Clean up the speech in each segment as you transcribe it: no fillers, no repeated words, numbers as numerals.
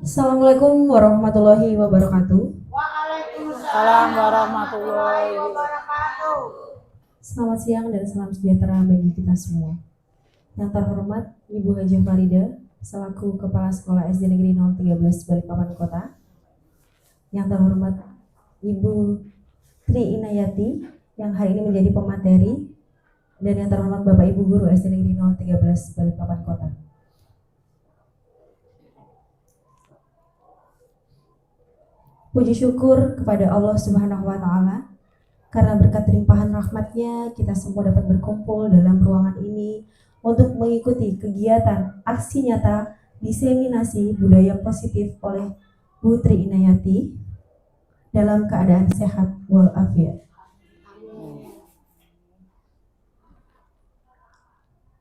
Assalamualaikum warahmatullahi wabarakatuh. Waalaikumsalam warahmatullahi wabarakatuh. Selamat siang dan salam sejahtera bagi kita semua. Yang terhormat Ibu Haja Farida selaku Kepala Sekolah SD Negeri 013 Balikpapan Kota. Yang terhormat Ibu Tri Inayati yang hari ini menjadi pemateri, dan yang terhormat Bapak Ibu Guru SD Negeri 013 Balikpapan Kota. Puji syukur kepada Allah Subhanahu wa Ta'ala, karena berkat limpahan rahmat-Nya kita semua dapat berkumpul dalam ruangan ini untuk mengikuti kegiatan aksi nyata diseminasi budaya positif oleh Bu Tri Inayati dalam keadaan sehat walafiat.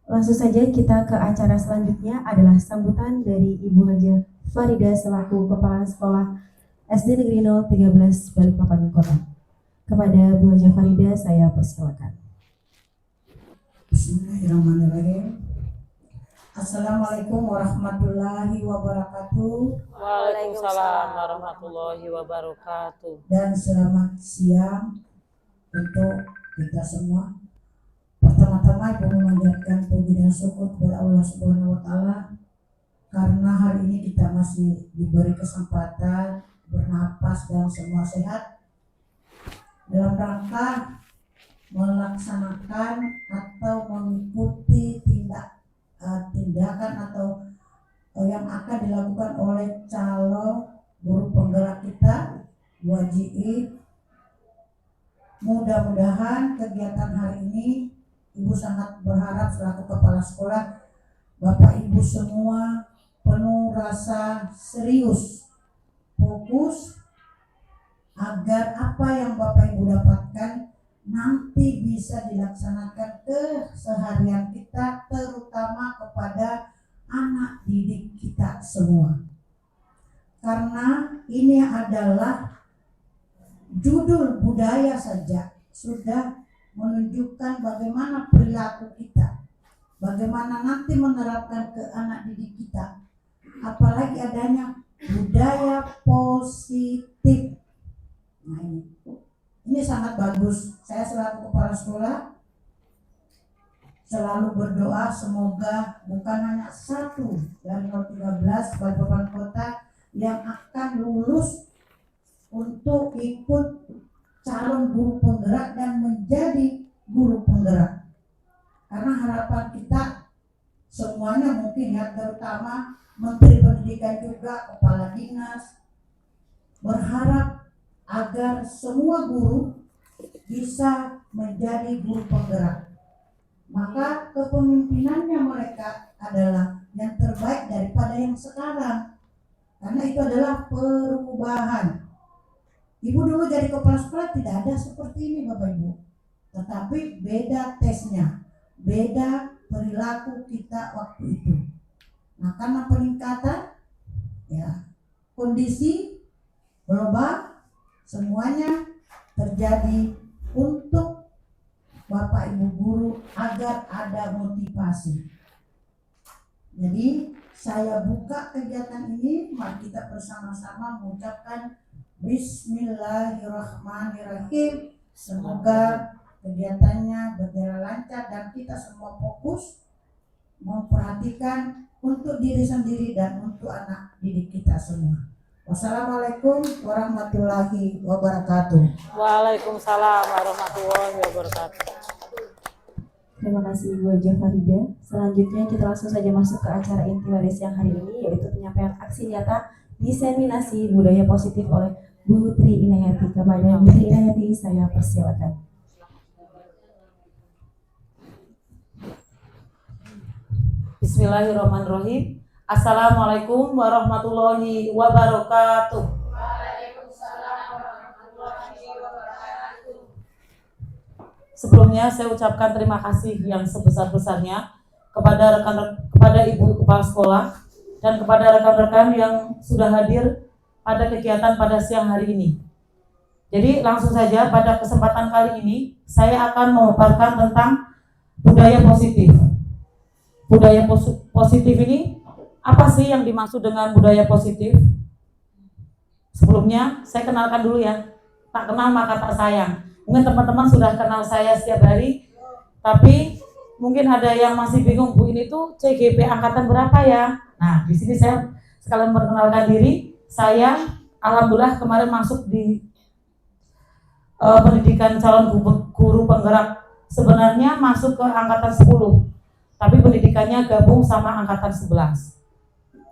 Langsung saja kita ke acara selanjutnya adalah sambutan dari Ibu Haja Farida selaku Kepala Sekolah SD Negeri 013 Balikpapan Kota. Kepada Bu Haja Farida saya persilakan. Bismillahirrahmanirrahim. Assalamualaikum warahmatullahi wabarakatuh. Waalaikumsalam warahmatullahi wabarakatuh. Dan selamat siang untuk kita semua. Pertama-tama Ibu memanjatkan puji dan syukur kepada Allah Subhanahu wa Ta'ala karena hari ini kita masih diberi kesempatan bernapas dan semua sehat dalam rangka melaksanakan atau mengikuti tindakan atau yang akan dilakukan oleh calon guru penggerak kita WJI. Mudah-mudahan kegiatan hari ini Ibu sangat berharap selaku kepala sekolah Bapak Ibu semua penuh rasa serius, fokus agar apa yang Bapak Ibu dapatkan nanti bisa dilaksanakan keseharian kita, terutama kepada anak didik kita semua. Karena ini adalah judul budaya saja sudah menunjukkan bagaimana perilaku kita, bagaimana nanti menerapkan ke anak didik kita, apalagi adanya budaya positif. Nah, ini sangat bagus. Saya selaku kepala sekolah selalu berdoa semoga bukan hanya satu dari 013 Balikpapan Kota yang akan lulus untuk ikut calon guru penggerak dan menjadi guru penggerak. Karena harapan kita semuanya mungkin ya, terutama Menteri Pendidikan juga, Kepala Dinas, berharap agar semua guru bisa menjadi guru penggerak. Maka kepemimpinannya mereka adalah yang terbaik daripada yang sekarang. Karena itu adalah perubahan. Ibu dulu jadi kepala sekolah tidak ada seperti ini Bapak Ibu. Tetapi beda tesnya, beda perilaku kita waktu itu. Nah, karena peningkatan ya, kondisi global semuanya terjadi untuk Bapak Ibu guru agar ada motivasi. Jadi saya buka kegiatan ini, mari kita bersama-sama mengucapkan Bismillahirrahmanirrahim. Semoga kegiatannya berjalan lancar dan kita semua fokus memperhatikan untuk diri sendiri dan untuk anak didik kita semua. Wassalamualaikum warahmatullahi wabarakatuh. Waalaikumsalam warahmatullahi wabarakatuh. Terima kasih Ibu Haja Farida. Selanjutnya kita langsung saja masuk ke acara inti pada siang hari ini, yaitu penyampaian aksi nyata diseminasi budaya positif oleh Bu Tri Inayati. Kepada Bu Tri Inayati saya persilakan. Bismillahirrahmanirrahim. Assalamualaikum warahmatullahi wabarakatuh. Waalaikumsalam warahmatullahi wabarakatuh. Sebelumnya saya ucapkan terima kasih yang sebesar-besarnya kepada Ibu Kepala Sekolah dan kepada rekan-rekan yang sudah hadir pada kegiatan pada siang hari ini. Jadi langsung saja pada kesempatan kali ini saya akan memaparkan tentang budaya positif. Budaya positif ini Apa sih yang dimaksud dengan budaya positif? Sebelumnya saya kenalkan dulu ya. Tak kenal maka tak sayang. Mungkin teman-teman sudah kenal saya setiap hari, tapi mungkin ada yang masih bingung, Bu, ini tuh CGP angkatan berapa ya? Nah, di sini saya sekalian perkenalkan diri. Saya alhamdulillah kemarin masuk di pendidikan calon guru penggerak. Sebenarnya masuk ke angkatan 10, tapi pendidikannya gabung sama angkatan 11.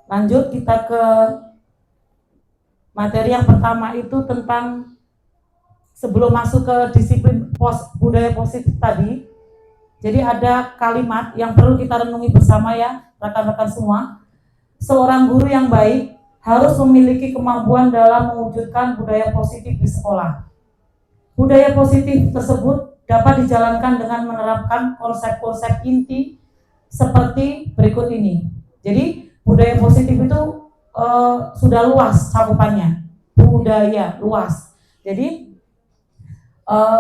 Lanjut kita ke materi yang pertama, itu tentang sebelum masuk ke disiplin budaya positif tadi. Jadi ada kalimat yang perlu kita renungi bersama ya rekan-rekan semua. Seorang guru yang baik harus memiliki kemampuan dalam mewujudkan budaya positif di sekolah. Budaya positif tersebut dapat dijalankan dengan menerapkan konsep-konsep inti seperti berikut ini. Jadi budaya positif itu sudah luas cakupannya, budaya luas. Jadi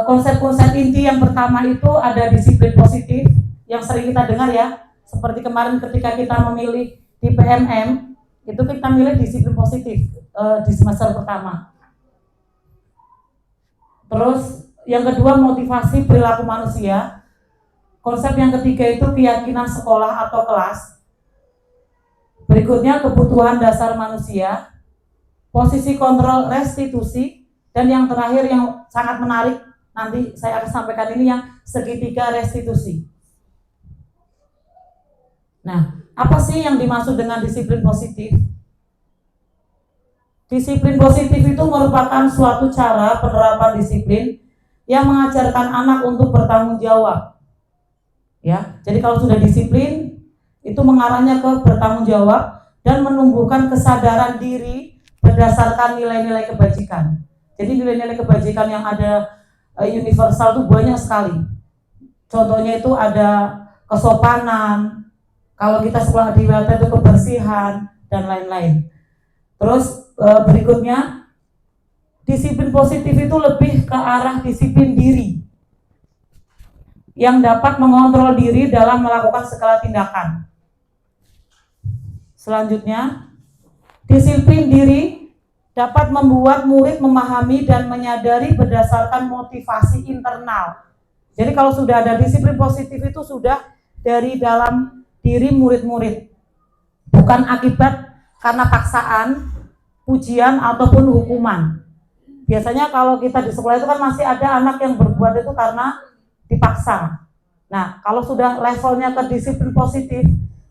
konsep-konsep inti yang pertama itu ada disiplin positif yang sering kita dengar ya, seperti kemarin ketika kita memilih di PMM itu kita milih disiplin positif di semester pertama. Terus yang kedua motivasi perilaku manusia. Konsep yang ketiga itu keyakinan sekolah atau kelas. Berikutnya kebutuhan dasar manusia, posisi kontrol restitusi, dan yang terakhir yang sangat menarik, nanti saya akan sampaikan ini yang segitiga restitusi. Nah, apa sih yang dimaksud dengan disiplin positif? Disiplin positif itu merupakan suatu cara penerapan disiplin yang mengajarkan anak untuk bertanggung jawab. Ya, jadi kalau sudah disiplin itu mengarahnya ke bertanggung jawab dan menumbuhkan kesadaran diri berdasarkan nilai-nilai kebajikan. Jadi nilai-nilai kebajikan yang ada universal itu banyak sekali. Contohnya itu ada kesopanan, kalau kita sekolah di WT itu kebersihan dan lain-lain. Terus berikutnya disiplin positif itu lebih ke arah disiplin diri yang dapat mengontrol diri dalam melakukan segala tindakan. Selanjutnya, disiplin diri dapat membuat murid memahami dan menyadari berdasarkan motivasi internal. Jadi kalau sudah ada disiplin positif itu sudah dari dalam diri murid-murid, bukan akibat karena paksaan, pujian ataupun hukuman. Biasanya kalau kita di sekolah itu kan masih ada anak yang berbuat itu karena dipaksa. Nah, kalau sudah levelnya ke disiplin positif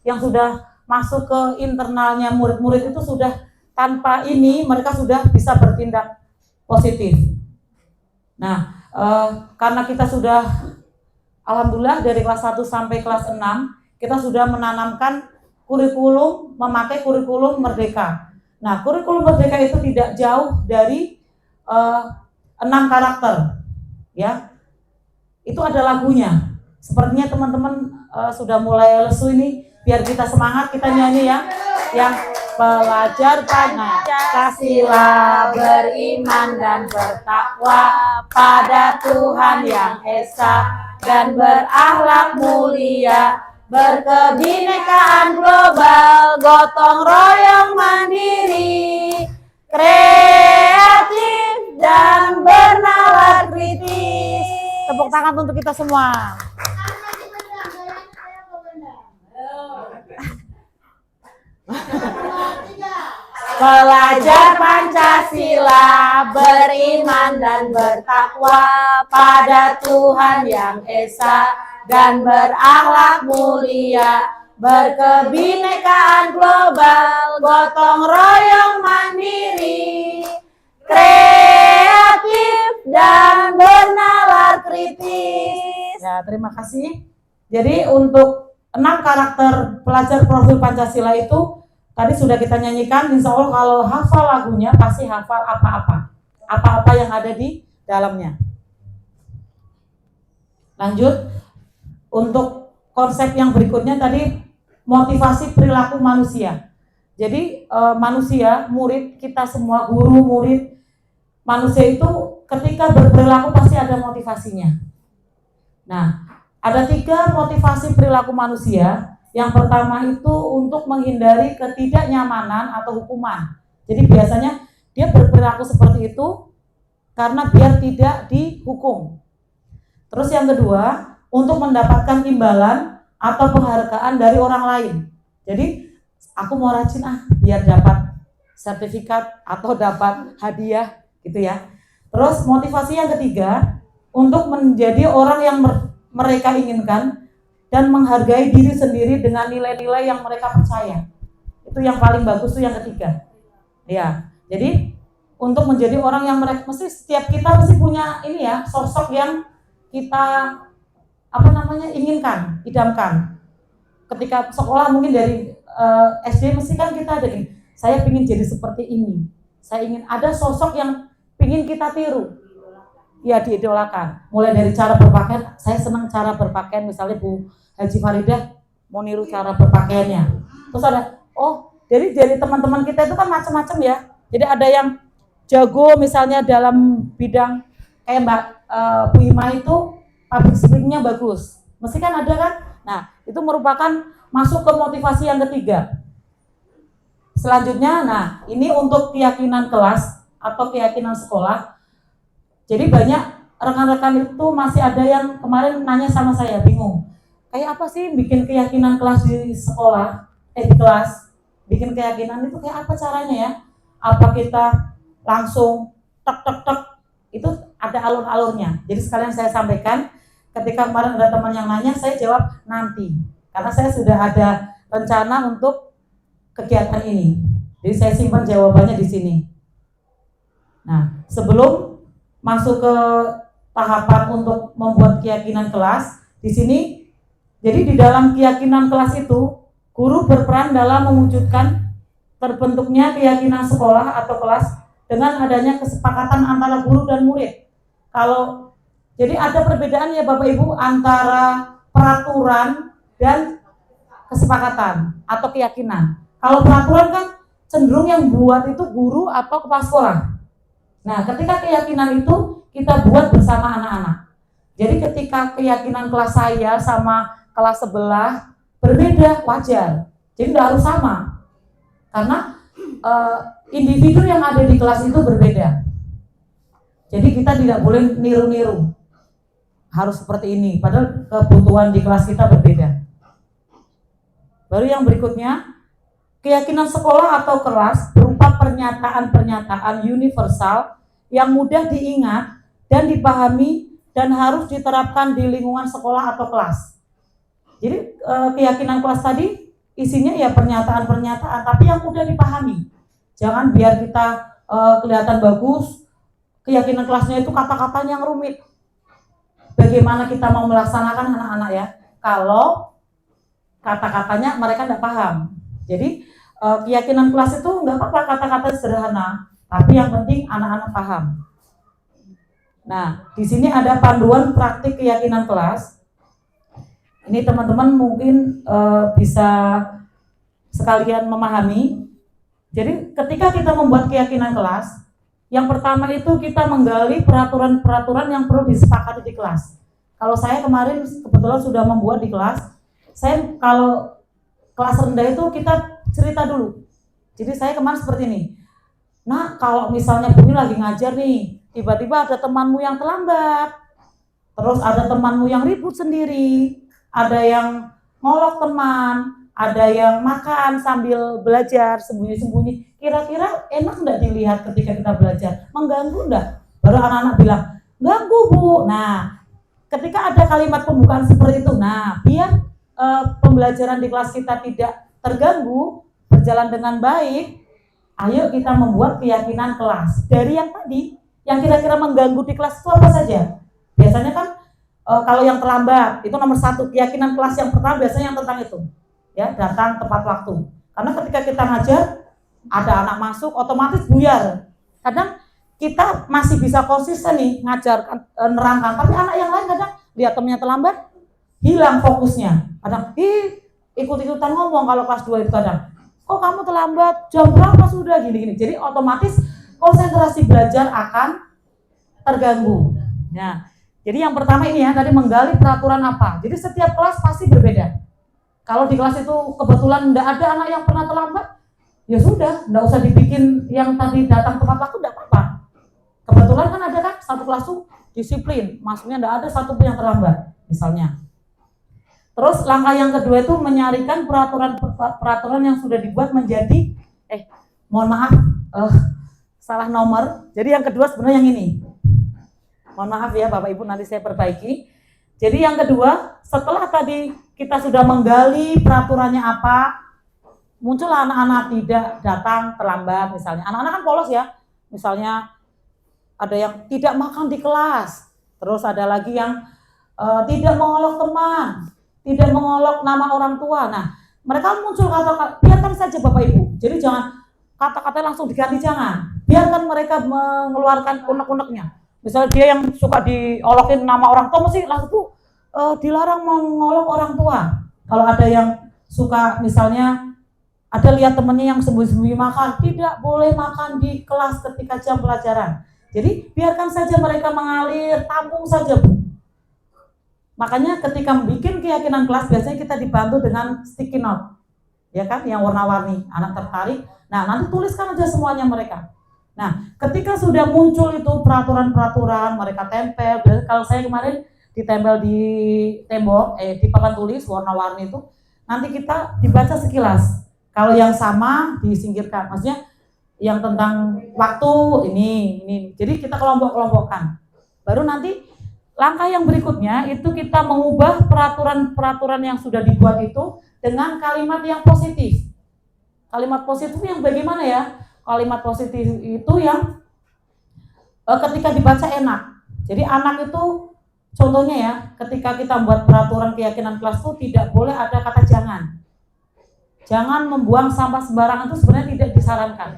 yang sudah masuk ke internalnya murid-murid itu sudah tanpa ini mereka sudah bisa bertindak positif. Nah, karena kita sudah alhamdulillah dari kelas 1 sampai kelas 6 kita sudah menanamkan kurikulum, memakai kurikulum merdeka. Nah, kurikulum merdeka itu tidak jauh dari 6 karakter, ya. Itu ada lagunya. Sepertinya teman-teman sudah mulai lesu ini. Biar kita semangat, kita nyanyi ya. Yang pelajar Pancasila, beriman dan bertakwa pada Tuhan Yang Esa dan berakhlak mulia, berkebinekaan global, gotong royong mandiri, kreatif dan bernalar kritis. Tepuk tangan untuk kita semua. Pelajar Pancasila, beriman dan bertakwa pada Tuhan Yang Esa dan berakhlak mulia, berkebinekaan global, gotong royong mandiri, kreatif dan bernalar kritis. Ya, terima kasih. Jadi untuk 6 karakter pelajar profil Pancasila itu tadi sudah kita nyanyikan. Insya Allah kalau hafal lagunya pasti hafal apa-apa yang ada di dalamnya. Lanjut untuk konsep yang berikutnya tadi, motivasi perilaku manusia. Jadi manusia, murid kita semua, guru, murid, manusia itu ketika berperilaku pasti ada motivasinya. Nah, ada 3 motivasi perilaku manusia. Yang pertama itu untuk menghindari ketidaknyamanan atau hukuman. Jadi biasanya dia berperilaku seperti itu karena biar tidak dihukum. Terus yang kedua, untuk mendapatkan imbalan atau penghargaan dari orang lain. Jadi aku mau rajin biar dapat sertifikat atau dapat hadiah gitu ya. Terus motivasi yang ketiga, untuk menjadi orang yang mereka inginkan dan menghargai diri sendiri dengan nilai-nilai yang mereka percaya. Itu yang paling bagus tuh yang ketiga. Ya, jadi untuk menjadi orang yang mereka mesti setiap kita mesti punya ini ya, sosok yang kita inginkan, idamkan. Ketika sekolah mungkin dari SD mesti kan kita ada gini, saya ingin jadi seperti ini. Saya ingin ada sosok yang ingin kita tiru. Ya, diidolakan. Mulai dari cara berpakaian, saya senang cara berpakaian, misalnya Bu Haji Faridah mau niru cara berpakaiannya. Terus ada, jadi dari teman-teman kita itu kan macam-macam ya. Jadi ada yang jago misalnya dalam bidang kayak Mbak Bu Ima itu public speaking-nya bagus. Mesti kan ada kan? Nah, itu merupakan masuk ke motivasi yang ketiga. Selanjutnya, ini untuk keyakinan kelas atau keyakinan sekolah. Jadi banyak rekan-rekan itu masih ada yang kemarin nanya sama saya, bingung. Kayak apa sih bikin keyakinan kelas di sekolah, di kelas? Bikin keyakinan itu kayak apa caranya ya? Apa kita langsung tek, itu ada alur-alurnya. Jadi sekalian saya sampaikan, ketika kemarin ada teman yang nanya, saya jawab nanti. Karena saya sudah ada rencana untuk kegiatan ini. Jadi saya simpan jawabannya di sini. Nah, sebelum masuk ke tahapan untuk membuat keyakinan kelas, di sini, jadi di dalam keyakinan kelas itu, guru berperan dalam mewujudkan terbentuknya keyakinan sekolah atau kelas dengan adanya kesepakatan antara guru dan murid. Jadi ada perbedaan ya Bapak Ibu antara peraturan dan kesepakatan atau keyakinan. Kalau peraturan kan cenderung yang buat itu guru atau kepala sekolah. Nah, ketika keyakinan itu kita buat bersama anak-anak. Jadi ketika keyakinan kelas saya sama kelas sebelah berbeda, wajar. Jadi tidak harus sama. Karena individu yang ada di kelas itu berbeda. Jadi kita tidak boleh niru-niru. Harus seperti ini, padahal kebutuhan di kelas kita berbeda. Baru yang berikutnya, keyakinan sekolah atau kelas berupa pernyataan-pernyataan universal yang mudah diingat dan dipahami dan harus diterapkan di lingkungan sekolah atau kelas. Jadi keyakinan kelas tadi isinya ya pernyataan-pernyataan, tapi yang mudah dipahami. Jangan biar kita kelihatan bagus, keyakinan kelasnya itu kata-katanya yang rumit. Bagaimana kita mau melaksanakan anak-anak ya, kalau kata-katanya mereka tidak paham. Jadi keyakinan kelas itu nggak apa-apa kata-kata sederhana, tapi yang penting anak-anak paham. Nah, di sini ada panduan praktik keyakinan kelas. Ini teman-teman mungkin bisa sekalian memahami. Jadi ketika kita membuat keyakinan kelas, yang pertama itu kita menggali peraturan-peraturan yang perlu disepakati di kelas. Kalau saya kemarin kebetulan sudah membuat di kelas, saya kalau kelas rendah itu kita cerita dulu. Jadi saya kemarin seperti ini. Nah, kalau misalnya Bumi lagi ngajar nih, tiba-tiba ada temanmu yang terlambat, terus ada temanmu yang ribut sendiri, ada yang ngolok teman, ada yang makan sambil belajar sembunyi-sembunyi. Kira-kira enak enggak dilihat ketika kita belajar? Mengganggu enggak? Baru anak-anak bilang, ganggu Bu. Nah, ketika ada kalimat pembukaan seperti itu, nah biar pembelajaran di kelas kita tidak terganggu, berjalan dengan baik, ayo kita membuat keyakinan kelas. Dari yang tadi, yang kira-kira mengganggu di kelas itu apa saja? Biasanya kan kalau yang terlambat, itu nomor 1, keyakinan kelas yang pertama biasanya yang tentang itu. Ya, datang tepat waktu. Karena ketika kita ngajar, ada anak masuk, otomatis buyar. Kadang kita masih bisa konsisten nih, ngajar, nerangkan. Tapi anak yang lain kadang lihat temennya terlambat, hilang fokusnya. Kadang, ikut-ikutan ngomong kalau kelas 2 itu kadang. Kok kamu terlambat? Jam berapa sudah? Gini-gini. Jadi otomatis konsentrasi belajar akan terganggu. Nah, jadi yang pertama ini ya, tadi menggali peraturan apa. Jadi setiap kelas pasti berbeda. Kalau di kelas itu kebetulan tidak ada anak yang pernah terlambat, ya sudah, tidak usah dibikin yang tadi datang tepat waktu, tidak apa-apa. Kebetulan kan ada kan satu kelas tuh disiplin, maksudnya tidak ada satu pun yang terlambat, misalnya. Terus langkah yang kedua itu menyarikan peraturan yang sudah dibuat menjadi, mohon maaf, salah nomor. Jadi yang kedua sebenarnya yang ini. Mohon maaf ya Bapak Ibu, nanti saya perbaiki. Jadi yang kedua, setelah tadi kita sudah menggali peraturannya apa, muncul anak-anak tidak datang terlambat misalnya. Anak-anak kan polos ya, misalnya ada yang tidak makan di kelas, terus ada lagi yang tidak mengolok teman, tidak mengolok nama orang tua. Nah, mereka muncul kata-kata, biarkan saja Bapak Ibu. Jadi jangan kata-kata langsung diganti, jangan. Biarkan mereka mengeluarkan unek-uneknya. Misalnya dia yang suka diolokin nama orang tua, mesti langsung dilarang mengolok orang tua. Kalau ada yang suka misalnya ada lihat temennya yang sembunyi-sembunyi makan, tidak boleh makan di kelas ketika jam pelajaran. Jadi biarkan saja mereka mengalir, tampung saja Bu. Makanya ketika bikin keyakinan kelas biasanya kita dibantu dengan sticky note, ya kan, yang warna-warni, anak tertarik. Nah nanti tuliskan aja semuanya mereka. Nah ketika sudah muncul itu peraturan-peraturan, mereka tempel. Kalau saya kemarin ditempel di tembok, di papan tulis warna-warni itu, nanti kita dibaca sekilas. Kalau yang sama disingkirkan, maksudnya yang tentang waktu ini. Jadi kita kelompok-kelompokkan. Baru nanti langkah yang berikutnya itu kita mengubah peraturan-peraturan yang sudah dibuat itu dengan kalimat yang positif. Kalimat positif yang bagaimana ya? Kalimat positif itu yang ketika dibaca enak. Jadi anak itu contohnya ya, ketika kita membuat peraturan keyakinan kelas itu tidak boleh ada kata jangan. Jangan membuang sampah sembarangan, itu sebenarnya tidak disarankan.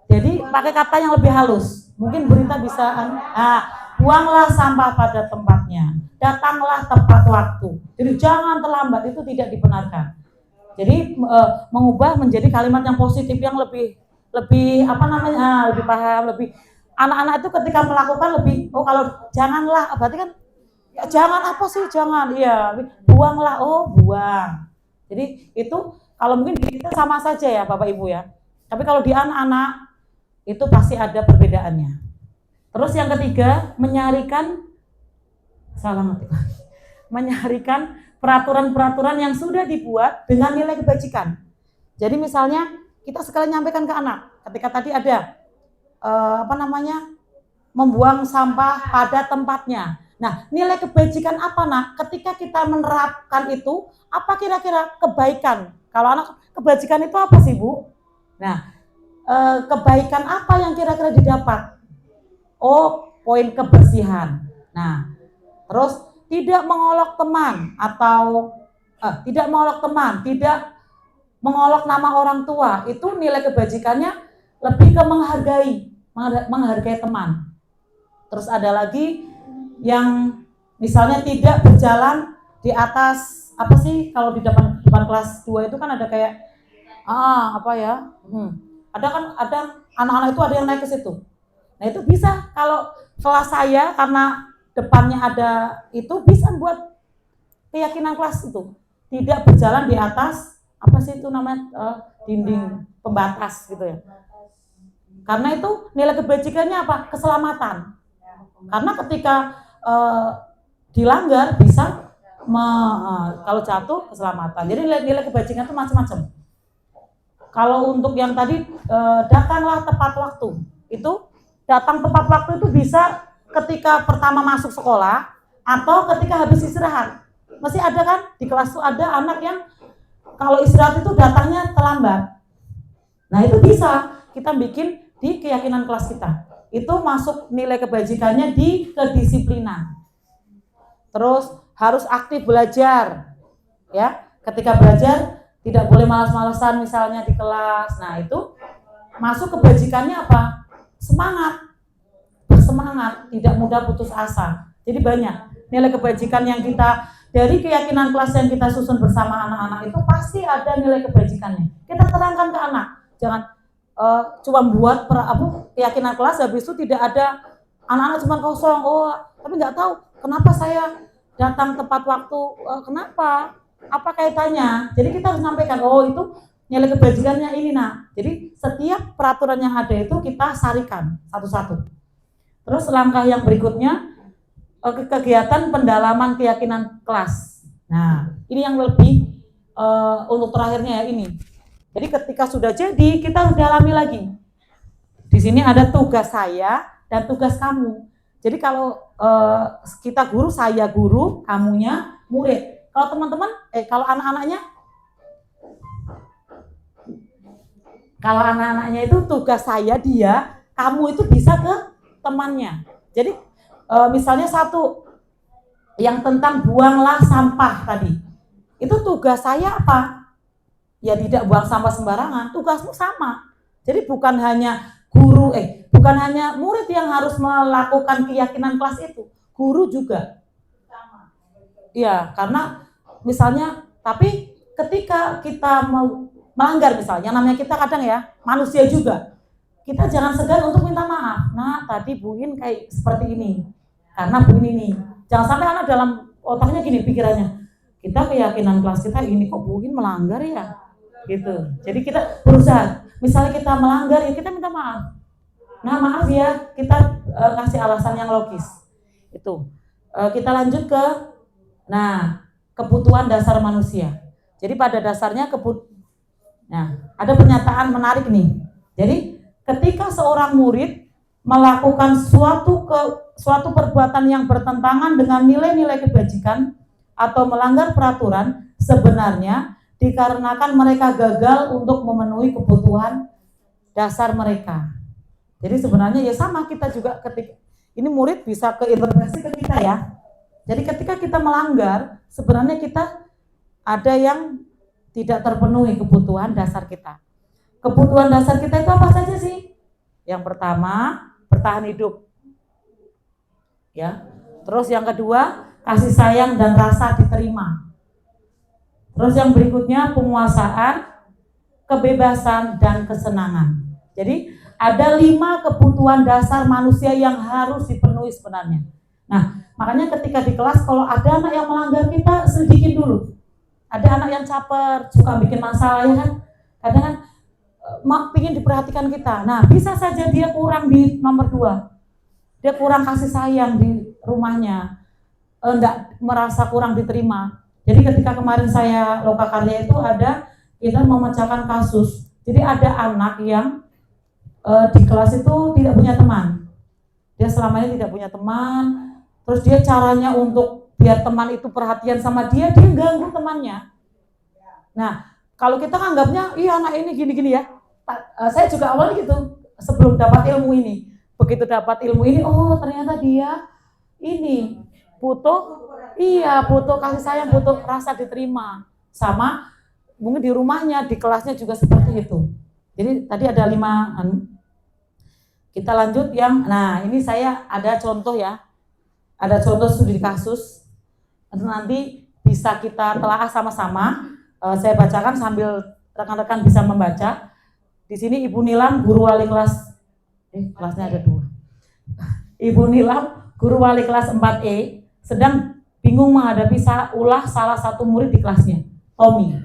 Jadi pakai kata yang lebih halus. Mungkin berita bisa, buanglah sampah pada tempatnya, datanglah tepat waktu. Jadi jangan terlambat, itu tidak dibenarkan. Jadi mengubah menjadi kalimat yang positif, yang lebih lebih paham, lebih anak-anak itu ketika melakukan lebih, kalau janganlah, berarti kan ya, jangan apa sih, jangan, iya, buanglah, buang. Jadi itu kalau mungkin kita sama saja ya Bapak Ibu ya. Tapi kalau di anak-anak itu pasti ada perbedaannya. Terus yang ketiga, menyarikan peraturan-peraturan yang sudah dibuat dengan nilai kebajikan. Jadi misalnya kita sekalian nyampaikan ke anak, ketika tadi ada membuang sampah pada tempatnya. Nah, nilai kebajikan apa nak? Ketika kita menerapkan itu, apa kira-kira kebaikan? Kalau anak, kebajikan itu apa sih Bu? Nah, kebaikan apa yang kira-kira didapat? Poin kebersihan. Nah, terus tidak mengolok teman atau tidak mengolok nama orang tua. Itu nilai kebajikannya lebih ke menghargai teman. Terus ada lagi yang misalnya tidak berjalan di atas, apa sih kalau di depan kelas 2 itu kan ada kayak ada anak-anak itu ada yang naik ke situ. Nah itu bisa, kalau kelas saya karena depannya ada itu, bisa buat keyakinan kelas itu tidak berjalan di atas, apa sih itu namanya, dinding pembatas gitu ya. Karena itu nilai kebajikannya apa? Keselamatan. Karena ketika dilanggar bisa kalau jatuh keselamatan. Jadi nilai kebajikan itu macam-macam. Kalau untuk yang tadi datanglah tepat waktu, itu datang tepat waktu itu bisa ketika pertama masuk sekolah atau ketika habis istirahat. Masih ada kan di kelas itu ada anak yang kalau istirahat itu datangnya terlambat. Nah itu bisa kita bikin di keyakinan kelas kita. Itu masuk nilai kebajikannya di kedisiplinan. Terus harus aktif belajar, ya. Ketika belajar tidak boleh malas-malasan misalnya di kelas. Nah itu masuk kebajikannya apa? Semangat, bersemangat, tidak mudah putus asa. Jadi banyak nilai kebajikan yang kita dari keyakinan kelas yang kita susun bersama anak-anak itu pasti ada nilai kebajikannya. Kita terangkan ke anak, jangan cuma buat keyakinan kelas habis itu tidak ada, anak-anak cuma kosong, tapi nggak tahu kenapa saya datang tepat waktu, kenapa apa kaitannya? Jadi kita harus sampaikan, oh itu nilai kebajikannya ini nak. Jadi setiap peraturan yang ada itu kita sarikan satu-satu. Terus langkah yang berikutnya, kegiatan pendalaman keyakinan kelas. Nah, ini yang lebih untuk terakhirnya ya ini. Jadi ketika sudah jadi, kita harus dalami lagi. Di sini ada tugas saya dan tugas kamu. Jadi kalau kita guru, saya guru, kamunya murid. Kalau teman-teman, kalau anak-anaknya itu tugas saya dia, kamu itu bisa ke temannya. Jadi misalnya satu yang tentang buanglah sampah tadi, itu tugas saya apa? Ya tidak buang sampah sembarangan, tugasmu sama. Jadi bukan hanya bukan hanya murid yang harus melakukan keyakinan kelas itu, guru juga. Iya, karena misalnya, tapi ketika kita melanggar misalnya, namanya kita kadang ya manusia juga, kita jangan segan untuk minta maaf. Nah, tadi Bu In kayak seperti ini, karena Bu In ini. Jangan sampai anak dalam otaknya gini pikirannya, kita keyakinan kelas kita ini kok Bu In melanggar ya, gitu. Jadi kita berusaha, misalnya kita melanggar ya kita minta maaf. Nah maaf ya, kita kasih alasan yang logis. Itu. Kita lanjut ke, kebutuhan dasar manusia. Jadi pada dasarnya ada pernyataan menarik nih. Jadi ketika seorang murid melakukan suatu perbuatan yang bertentangan dengan nilai-nilai kebajikan atau melanggar peraturan, sebenarnya dikarenakan mereka gagal untuk memenuhi kebutuhan dasar mereka. Jadi sebenarnya ya sama, kita juga ketika ini murid bisa keintervensi ke kita ya. Jadi ketika kita melanggar, sebenarnya kita ada yang tidak terpenuhi kebutuhan dasar kita. Kebutuhan dasar kita itu apa saja sih? Yang pertama, bertahan hidup. Ya. Terus yang kedua, kasih sayang dan rasa diterima. Terus yang berikutnya, penguasaan, kebebasan dan kesenangan. Jadi ada 5 kebutuhan dasar manusia yang harus dipenuhi sebenarnya. Nah, makanya ketika di kelas kalau ada anak yang melanggar, kita selidikin dulu. Ada anak yang caper, suka bikin masalah ya kan. Kadang kan pingin diperhatikan kita. Nah, bisa saja dia kurang di nomor 2. Dia kurang kasih sayang di rumahnya. Enggak merasa kurang diterima. Jadi ketika kemarin saya loka karya itu ada, kita memecahkan kasus. Jadi ada anak yang di kelas itu tidak punya teman. Dia selama ini tidak punya teman. Terus dia caranya untuk biar teman itu perhatian sama dia ganggu temannya. Nah, kalau kita anggapnya, iya anak ini gini-gini ya. Saya juga awalnya gitu, sebelum dapat ilmu ini. Begitu dapat ilmu ini, oh ternyata dia ini butuh kasih sayang, butuh rasa diterima. Sama mungkin di rumahnya, di kelasnya juga seperti itu. Jadi tadi ada 5. Kita lanjut yang, ini saya ada contoh ya. Ada contoh studi kasus. Nanti bisa kita telaah sama-sama. Saya bacakan sambil rekan-rekan bisa membaca. Di sini Ibu Nilam, guru wali kelas, kelasnya ada 2. Ibu Nilam, guru wali kelas 4E, sedang bingung menghadapi ulah salah satu murid di kelasnya, Tommy.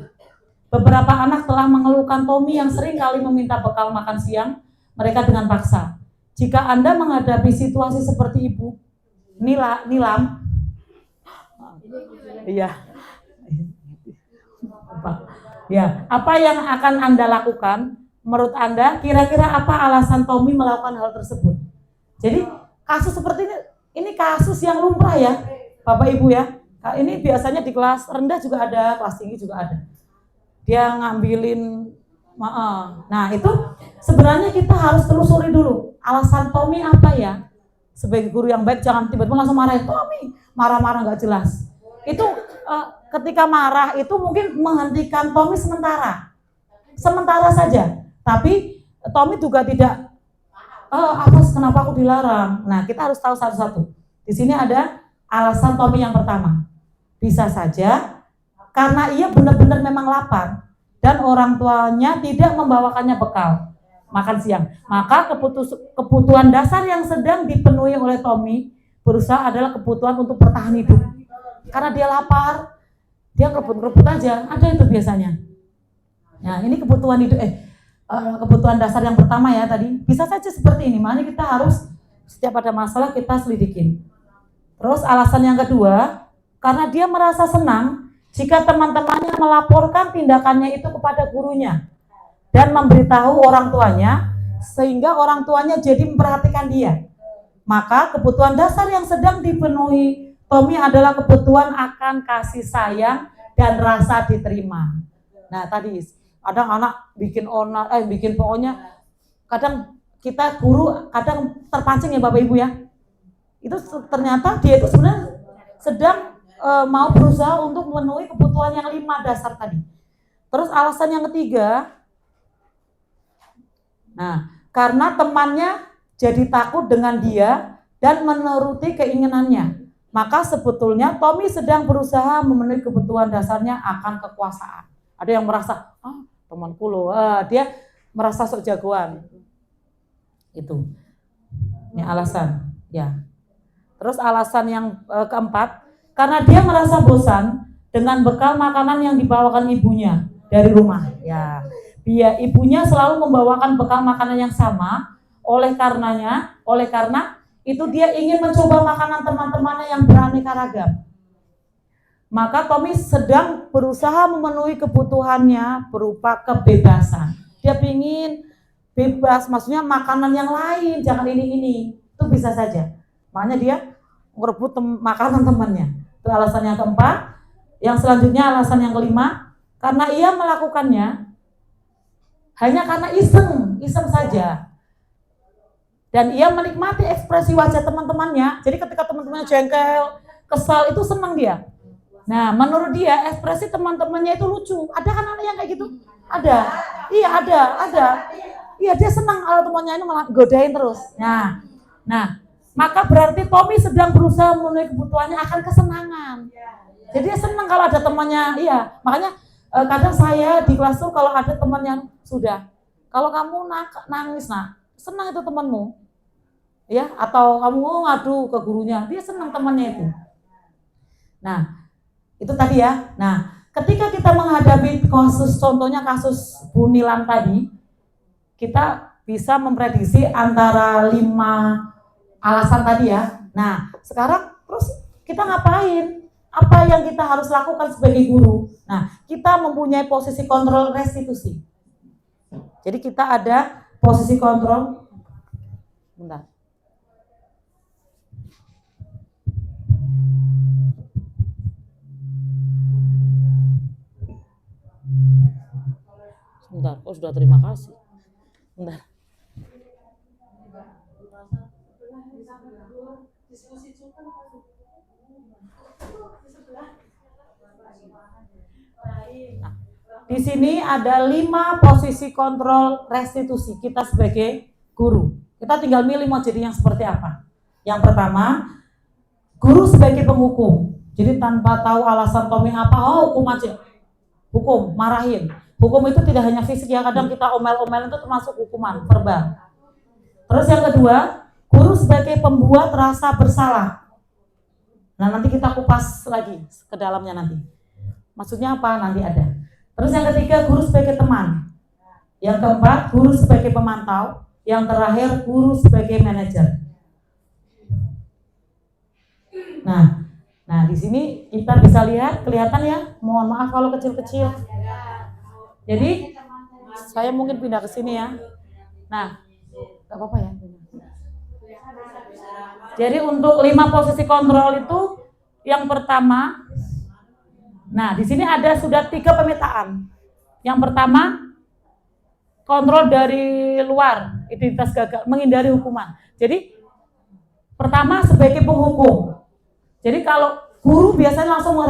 Beberapa anak telah mengeluhkan Tommy yang sering kali meminta bekal makan siang mereka dengan paksa. Jika Anda menghadapi situasi seperti Ibu Nilam, apa yang akan Anda lakukan? Menurut Anda, kira-kira apa alasan Tommy melakukan hal tersebut? Jadi kasus seperti ini kasus yang lumrah ya, Bapak Ibu ya. Ini biasanya di kelas rendah juga ada, kelas tinggi juga ada. Dia ngambilin, nah itu sebenarnya kita harus telusuri dulu. Alasan Tommy apa ya? Sebagai guru yang baik jangan tiba-tiba langsung marahin Tommy, marah-marah nggak jelas. Itu ketika marah itu mungkin menghentikan Tommy sementara saja. Tapi Tommy juga tidak, kenapa aku dilarang? Nah kita harus tahu satu-satu. Di sini ada alasan Tommy yang pertama. Bisa saja karena ia benar-benar memang lapar dan orang tuanya tidak membawakannya bekal makan siang. Maka kebutuhan dasar yang sedang dipenuhi oleh Tommy berusaha adalah kebutuhan untuk bertahan hidup. Karena dia lapar, dia ngerebut-ngerebut aja, ada itu biasanya. Nah, ini kebutuhan hidup kebutuhan dasar yang pertama ya tadi. Bisa saja seperti ini, makanya kita harus setiap ada masalah kita selidikin. Terus alasan yang kedua, karena dia merasa senang jika teman-temannya melaporkan tindakannya itu kepada gurunya dan memberitahu orang tuanya, sehingga orang tuanya jadi memperhatikan dia. Maka kebutuhan dasar yang sedang dipenuhi Tommy adalah kebutuhan akan kasih sayang dan rasa diterima. Nah tadi kadang anak bikin pokoknya, kadang kita guru kadang terpancing ya Bapak Ibu ya. Itu ternyata dia itu sebenarnya sedang mau berusaha untuk memenuhi kebutuhan yang 5 dasar tadi. Terus alasan yang ketiga, nah karena temannya jadi takut dengan dia dan menuruti keinginannya, maka sebetulnya Tommy sedang berusaha memenuhi kebutuhan dasarnya akan kekuasaan. Ada yang merasa, temanku loh, dia merasa sok jagoan. Itu. Ini alasan, ya. Terus alasan yang keempat, karena dia merasa bosan dengan bekal makanan yang dibawakan ibunya dari rumah. Ya, ibunya selalu membawakan bekal makanan yang sama. Oleh karena itu dia ingin mencoba makanan teman-temannya yang beraneka ragam. Maka Tommy sedang berusaha memenuhi kebutuhannya berupa kebebasan. Dia ingin bebas, maksudnya makanan yang lain, jangan ini. Itu bisa saja. Makanya dia merebut makanan temannya. Itu alasan yang keempat. Yang selanjutnya alasan yang kelima, karena ia melakukannya hanya karena iseng saja. Dan ia menikmati ekspresi wajah teman-temannya. Jadi ketika teman-temannya jengkel, kesal, itu senang dia. Nah, menurut dia ekspresi teman-temannya itu lucu. Ada kan anak yang kayak gitu? Ada. Iya, ada. Iya, dia senang kalau temannya ini malah godain terus. Nah, maka berarti Tommy sedang berusaha memenuhi kebutuhannya akan kesenangan. Jadi dia senang kalau ada temannya. Iya, makanya kadang saya di kelas tuh kalau ada temannya sudah. Kalau kamu nangis, senang itu temanmu. Ya, atau kamu ngadu ke gurunya, dia senang temannya itu. Nah, itu tadi ya. Nah, ketika kita menghadapi contohnya kasus Bu Nilam tadi, kita bisa memprediksi antara 5 alasan tadi ya. Nah, sekarang terus kita ngapain? Apa yang kita harus lakukan sebagai guru? Nah, kita mempunyai posisi kontrol restitusi. Jadi kita ada posisi kontrol. Bentar. Bentar, sudah terima kasih. Bentar. Nah, di sini ada 5 posisi kontrol restitusi kita sebagai guru. Kita tinggal milih mau jadi yang seperti apa. Yang pertama, guru sebagai penghukum. Jadi tanpa tahu alasan Tommy apa, hukum aja. Hukum, marahin. Hukum itu tidak hanya fisik ya, kadang kita omel-omel itu termasuk hukuman verbal. Terus yang kedua, guru sebagai pembuat rasa bersalah. Nah, nanti kita kupas lagi ke dalamnya nanti. Maksudnya apa? Nanti ada. Terus yang ketiga, guru sebagai teman. Yang keempat, guru sebagai pemantau. Yang terakhir, guru sebagai manajer. Nah, di sini kita bisa lihat, kelihatan ya. Mohon maaf kalau kecil-kecil. Jadi saya mungkin pindah ke sini ya. Nah, nggak apa-apa ya. Jadi untuk 5 posisi kontrol itu, yang pertama, nah di sini ada sudah 3 pemetaan. Yang pertama, kontrol dari luar, identitas gagal, menghindari hukuman. Jadi pertama sebagai penghukum. Jadi kalau guru biasanya langsung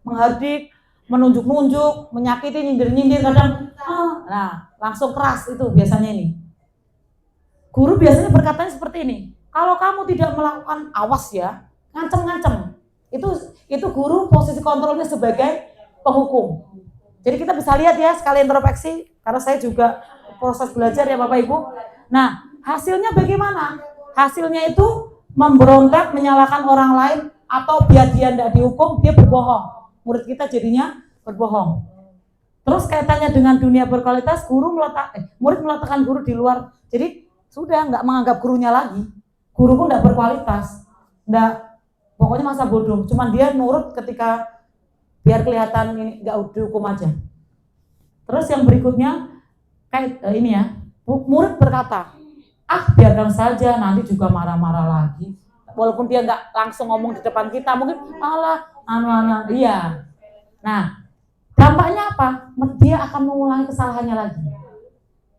menghardik, menunjuk-nunjuk, menyakiti, nyindir-nyindir, kadang langsung keras itu biasanya ini. Guru biasanya berkatanya seperti ini. Kalau kamu tidak melakukan, awas ya, ngancem-ngancem. Itu guru posisi kontrolnya sebagai penghukum. Jadi kita bisa lihat ya, sekali introspeksi, karena saya juga proses belajar ya Bapak Ibu. Nah, hasilnya bagaimana? Hasilnya itu memberontak, menyalahkan orang lain, atau biar dia tidak dihukum, dia berbohong. murid kita jadinya berbohong. Terus kaitannya dengan dunia berkualitas, murid meletakkan guru di luar. Jadi sudah nggak menganggap gurunya lagi. Guru pun nggak berkualitas, pokoknya masa bodoh. Cuman dia nurut ketika biar kelihatan ini nggak dihukum aja. Terus yang berikutnya kayak ini ya, murid berkata, biarkan saja, nanti juga marah-marah lagi. Walaupun dia nggak langsung ngomong di depan kita, mungkin iya. Nah, dampaknya apa? Dia akan mengulangi kesalahannya lagi.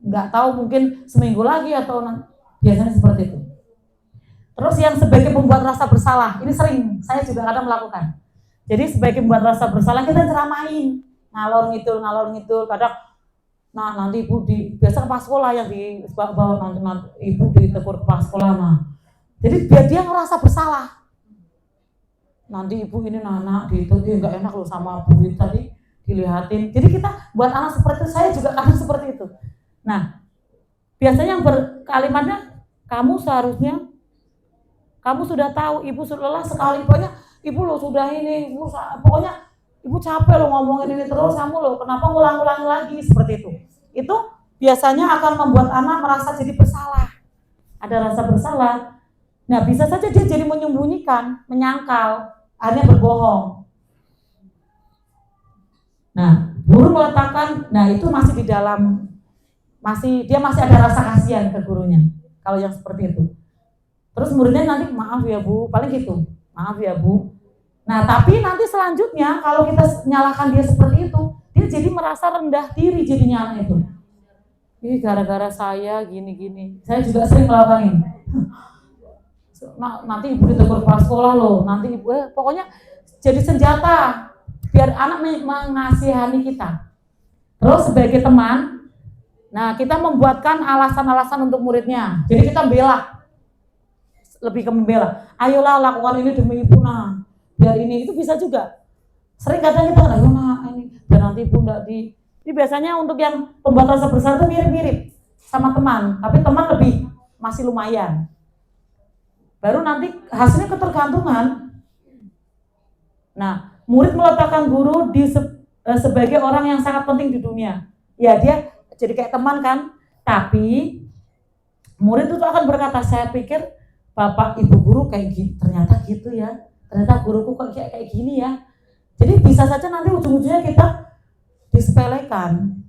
Nggak tahu, mungkin seminggu lagi atau biasanya seperti itu. Terus yang sebagai pembuat rasa bersalah, ini sering saya juga kadang melakukan. Jadi sebagai pembuat rasa bersalah kita ceramain, ngalor ngidul, kadang nanti ibu biasa kepala sekolah yang dibawa nanti ibu ditegur kepala sekolah Jadi biar dia ngerasa bersalah. Nanti ibu ini anak nggak enak loh sama bu tadi dilihatin. Jadi kita buat anak seperti itu, saya juga kadang seperti itu. Nah, biasanya yang berkalimatnya, kamu sudah tahu, ibu sudah lelah sekali, pokoknya ibu lo sudah ini, pokoknya ibu capek lo ngomongin ini terus, kamu lo kenapa ngulang-ulang lagi, seperti itu. Itu biasanya akan membuat anak merasa jadi bersalah. Ada rasa bersalah. Nah, bisa saja dia jadi menyembunyikan, menyangkal, akhirnya berbohong. Nah, guru meletakkan, itu masih di dalam, dia masih ada rasa kasihan ke gurunya. Kalau yang seperti itu. Terus muridnya nanti, maaf ya bu, paling gitu, maaf ya bu. Nah, tapi nanti selanjutnya kalau kita nyalakan dia seperti itu, dia jadi merasa rendah diri jadinya anak itu. Ini gara-gara saya gini-gini. Saya juga sering melakukan ini. Nanti ibu ditegur kepala sekolah loh, nanti ibu, pokoknya jadi senjata biar anak mengasihani kita. Terus sebagai teman, kita membuatkan alasan-alasan untuk muridnya. Jadi kita lebih ke membela. Ayolah lakukan ini demi ibu biar ini, itu bisa juga. Sering kadang kita ini biar nanti ibu enggak ini biasanya untuk yang pembuat rasa bersalah itu mirip-mirip sama teman, tapi teman lebih masih lumayan. Baru nanti hasilnya ketergantungan. Nah, murid meletakkan guru sebagai orang yang sangat penting di dunia. Ya, dia jadi kayak teman kan, tapi murid itu akan berkata, saya pikir bapak ibu guru kayak gitu, ternyata gitu ya, ternyata guruku kok kayak gini ya. Jadi bisa saja nanti ujung-ujungnya kita disepelekan.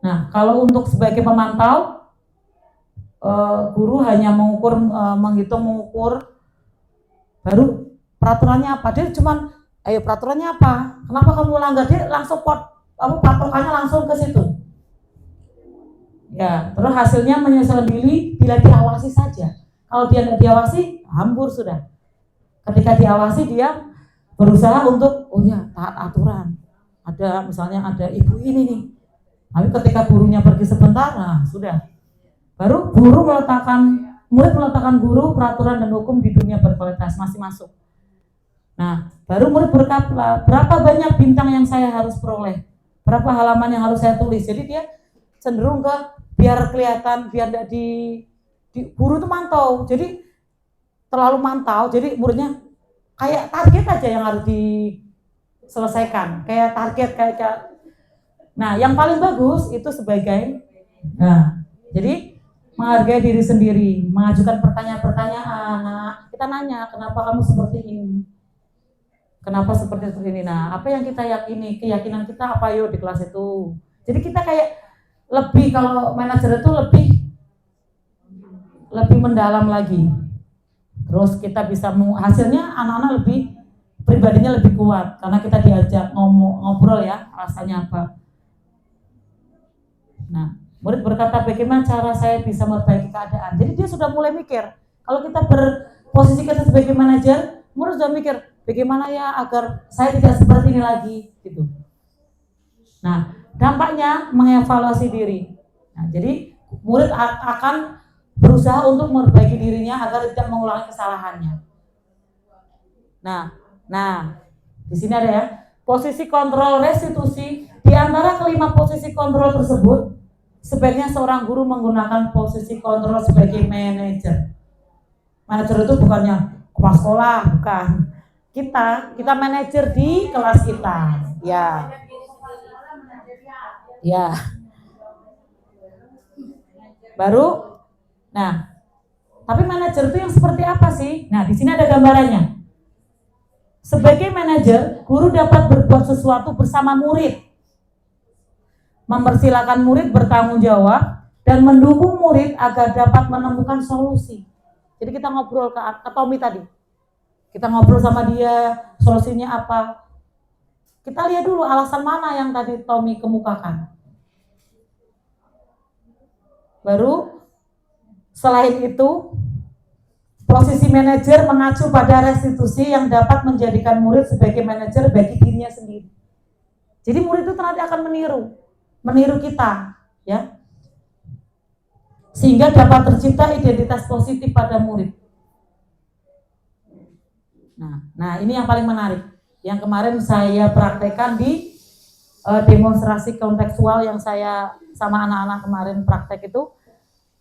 Nah, kalau untuk sebagai pemantau, guru hanya mengukur, baru peraturannya apa, dia cuman ayo peraturannya apa, kenapa kamu langgar, dia langsung patokannya langsung ke situ. Ya, terus hasilnya menyesuaikan diri bila diawasi saja. Kalau dia nggak diawasi, hambur sudah. Ketika diawasi dia berusaha untuk taat aturan. Misalnya ada ibu ini nih, tapi ketika gurunya pergi sebentar, sudah. Baru murid meletakkan guru, peraturan dan hukum di dunia berkualitas masih masuk. Nah, baru murid berkata, berapa banyak bintang yang saya harus peroleh, berapa halaman yang harus saya tulis. Jadi dia cenderung ke biar kelihatan, biar tidak di guru itu mantau. Jadi terlalu mantau, jadi muridnya kayak target aja yang harus diselesaikan, kayak target kayak. Nah, yang paling bagus itu sebagai, jadi menghargai diri sendiri, mengajukan pertanyaan-pertanyaan. Kita nanya, kenapa kamu seperti ini? Kenapa seperti ini? Nah, apa yang kita yakini? Keyakinan kita apa yuk di kelas itu? Jadi kita kayak lebih, kalau manajer itu lebih mendalam lagi. Terus kita bisa hasilnya anak-anak pribadinya lebih kuat karena kita diajak ngobrol ya, rasanya apa. Nah, murid berkata, bagaimana cara saya bisa memperbaiki keadaan? Jadi dia sudah mulai mikir. Kalau kita berposisi kita sebagai manajer, murid sudah mikir, bagaimana ya agar saya tidak seperti ini lagi, gitu. Nah, dampaknya mengevaluasi diri. Nah, jadi murid akan berusaha untuk memperbaiki dirinya agar tidak mengulangi kesalahannya. Nah, di sini ada ya, posisi kontrol restitusi. Di antara kelima posisi kontrol tersebut, sebaiknya seorang guru menggunakan posisi kontrol sebagai manajer. Manajer itu bukannya kepala sekolah, bukan. kita manajer di kelas kita. Ya. Ya. Baru, nah, tapi manajer itu yang seperti apa sih? Nah, di sini ada gambarannya. Sebagai manajer, guru dapat berbuat sesuatu bersama murid, mempersilahkan murid bertanggung jawab, dan mendukung murid agar dapat menemukan solusi. Jadi kita ngobrol ke Tommy tadi, kita ngobrol sama dia, solusinya apa? Kita lihat dulu alasan mana yang tadi Tommy kemukakan. Baru selain itu, posisi manajer mengacu pada restitusi yang dapat menjadikan murid sebagai manajer bagi dirinya sendiri. Jadi murid itu nanti akan meniru kita, ya, sehingga dapat tercipta identitas positif pada murid. Nah ini yang paling menarik, yang kemarin saya praktekkan di demonstrasi kontekstual yang saya sama anak-anak kemarin praktek itu.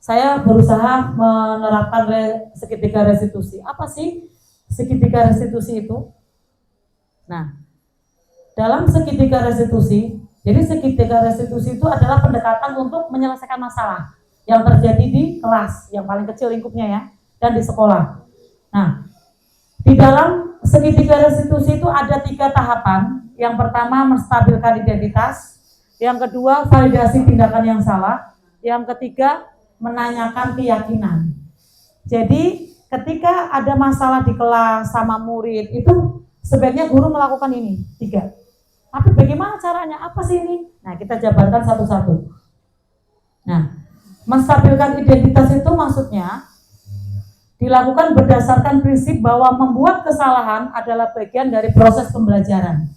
Saya berusaha menerapkan segitiga restitusi. Apa sih segitiga restitusi itu? Nah, dalam segitiga restitusi, jadi segitiga restitusi itu adalah pendekatan untuk menyelesaikan masalah yang terjadi di kelas, yang paling kecil lingkupnya ya, dan di sekolah. Nah, di dalam segitiga restitusi itu ada 3 tahapan. Yang pertama, menstabilkan identitas. Yang kedua, validasi tindakan yang salah. Yang ketiga, menanyakan keyakinan. Jadi ketika ada masalah di kelas sama murid itu sebaiknya guru melakukan ini 3. Tapi bagaimana caranya? Apa sih ini? Nah, kita jabarkan satu-satu. Nah, menstabilkan identitas itu maksudnya dilakukan berdasarkan prinsip bahwa membuat kesalahan adalah bagian dari proses pembelajaran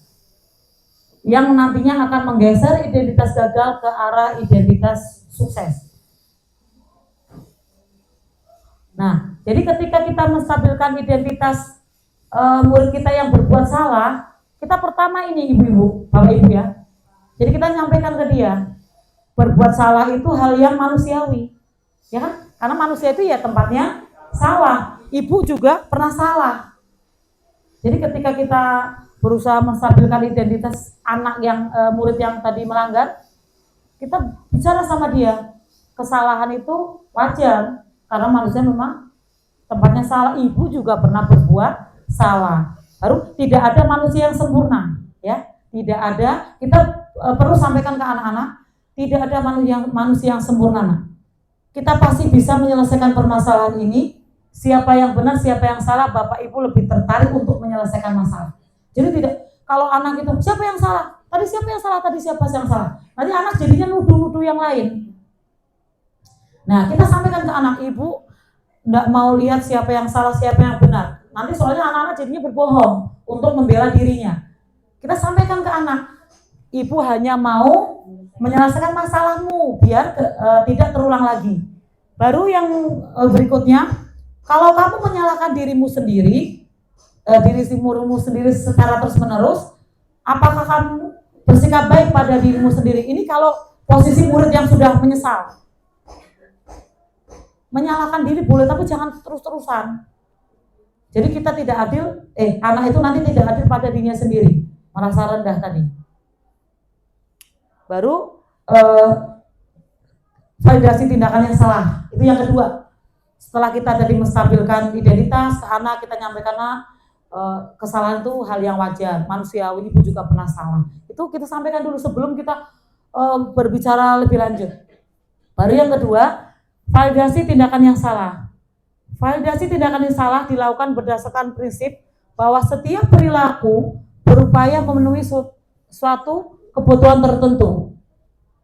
yang nantinya akan menggeser identitas gagal ke arah identitas sukses. Nah, jadi ketika kita menstabilkan identitas murid kita yang berbuat salah, kita pertama ini ibu-ibu, bapak ibu ya. Jadi kita nyampaikan ke dia, berbuat salah itu hal yang manusiawi, ya kan? Karena manusia itu ya tempatnya salah. Ibu juga pernah salah. Jadi ketika kita berusaha menstabilkan identitas anak yang murid yang tadi melanggar, kita bicara sama dia, kesalahan itu wajar. Karena manusia memang tempatnya salah, ibu juga pernah berbuat salah. Baru tidak ada manusia yang sempurna, ya. Tidak ada, kita perlu sampaikan ke anak-anak, tidak ada manusia yang sempurna. Kita pasti bisa menyelesaikan permasalahan ini. Siapa yang benar, siapa yang salah, Bapak Ibu lebih tertarik untuk menyelesaikan masalah. Jadi tidak, kalau anak itu, siapa yang salah? Tadi siapa yang salah? Tadi siapa yang salah? Nanti anak jadinya nuduh-nuduh yang lain. Nah, kita sampaikan ke anak, ibu enggak mau lihat siapa yang salah, siapa yang benar. Nanti soalnya anak-anak jadinya berbohong untuk membela dirinya. Kita sampaikan ke anak, ibu hanya mau menyelesaikan masalahmu biar tidak terulang lagi. Baru yang berikutnya, kalau kamu menyalahkan dirimu sendiri, dirimu sendiri secara terus-menerus, apakah kamu bersikap baik pada dirimu sendiri? Ini kalau posisi murid yang sudah menyesal. Menyalahkan diri boleh, tapi jangan terus-terusan. Jadi kita tidak adil, anak itu nanti tidak adil pada dirinya sendiri, merasa rendah tadi. Baru validasi tindakan yang salah, itu yang kedua. Setelah kita tadi menstabilkan identitas ke anak, kita nyampaikan kesalahan itu hal yang wajar, manusiawi, ibu juga pernah salah. Itu kita sampaikan dulu sebelum kita berbicara lebih lanjut. Baru yang kedua, validasi tindakan yang salah. Validasi tindakan yang salah dilakukan berdasarkan prinsip bahwa setiap perilaku berupaya memenuhi suatu kebutuhan tertentu.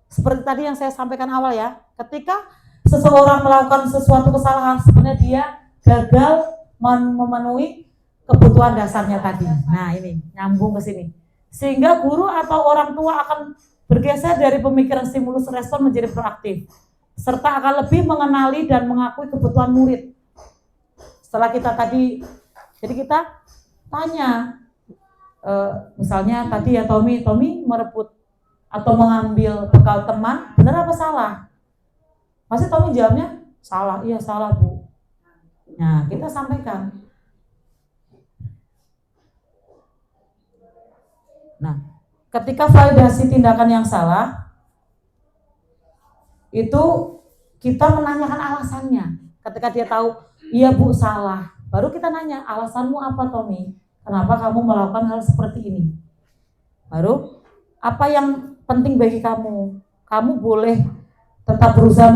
Seperti tadi yang saya sampaikan awal ya, ketika seseorang melakukan sesuatu kesalahan, sebenarnya dia gagal memenuhi kebutuhan dasarnya tadi. Nah ini, nyambung ke sini. Sehingga guru atau orang tua akan bergeser dari pemikiran stimulus respon menjadi proaktif, serta akan lebih mengenali dan mengakui kebutuhan murid. Setelah kita tadi, jadi kita tanya, misalnya tadi ya Tommy merebut atau mengambil bekal teman, benar apa salah? Pasti Tommy jawabnya, salah, iya salah Bu. Nah kita sampaikan, Nah, ketika validasi tindakan yang salah, itu kita menanyakan alasannya. Ketika dia tahu, iya Bu salah, baru kita nanya, alasanmu apa Tommy? Kenapa kamu melakukan hal seperti ini? Baru, apa yang penting bagi kamu? Kamu boleh tetap berusaha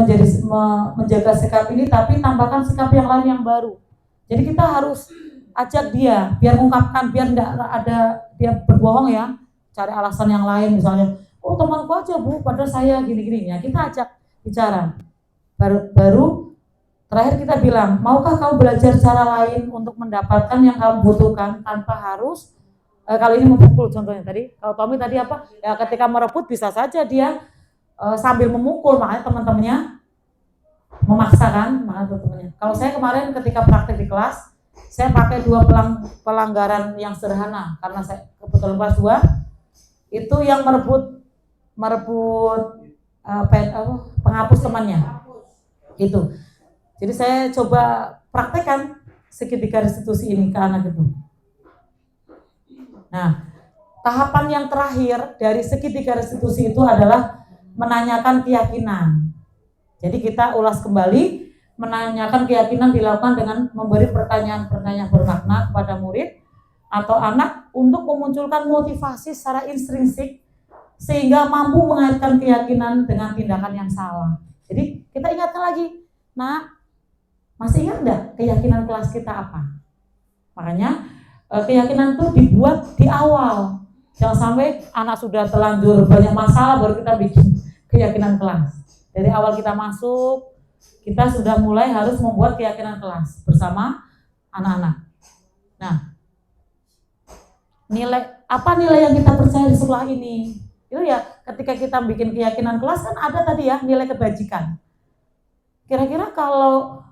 menjaga sikap ini, tapi tambahkan sikap yang lain yang baru. Jadi kita harus ajak dia, biar mengungkapkan, biar tidak ada dia berbohong ya, cari alasan yang lain misalnya, oh temanku aja Bu, padahal saya gini-gini ya. Kita ajak bicara. Baru terakhir kita bilang, maukah kamu belajar cara lain untuk mendapatkan yang kamu butuhkan tanpa harus kalau ini memukul contohnya tadi. Kalau Tommy tadi apa? Ya ketika merebut bisa saja dia sambil memukul, makanya teman-temannya memaksakan, makanya teman-temannya. Kalau saya kemarin ketika praktek di kelas, saya pakai 2 pelanggaran yang sederhana karena saya kebetulan kelas 2 itu yang merebut penghapus temannya itu. Jadi saya coba praktekkan segitiga restitusi ini ke anak itu. Nah, tahapan yang terakhir dari segitiga restitusi itu adalah menanyakan keyakinan. Jadi kita ulas kembali, menanyakan keyakinan dilakukan dengan memberi pertanyaan-pertanyaan bermakna kepada murid atau anak untuk memunculkan motivasi secara intrinsik sehingga mampu mengaitkan keyakinan dengan tindakan yang salah. Jadi kita ingatkan lagi, nah masih ingat enggak keyakinan kelas kita apa? Makanya keyakinan itu dibuat di awal. Jangan sampai anak sudah terlanjur banyak masalah baru kita bikin keyakinan kelas. Dari awal kita masuk, kita sudah mulai harus membuat keyakinan kelas bersama anak-anak. Nah, apa nilai yang kita percaya di sekolah ini? Itu ya ketika kita bikin keyakinan kelas kan ada tadi ya nilai kebajikan. Kira-kira kalau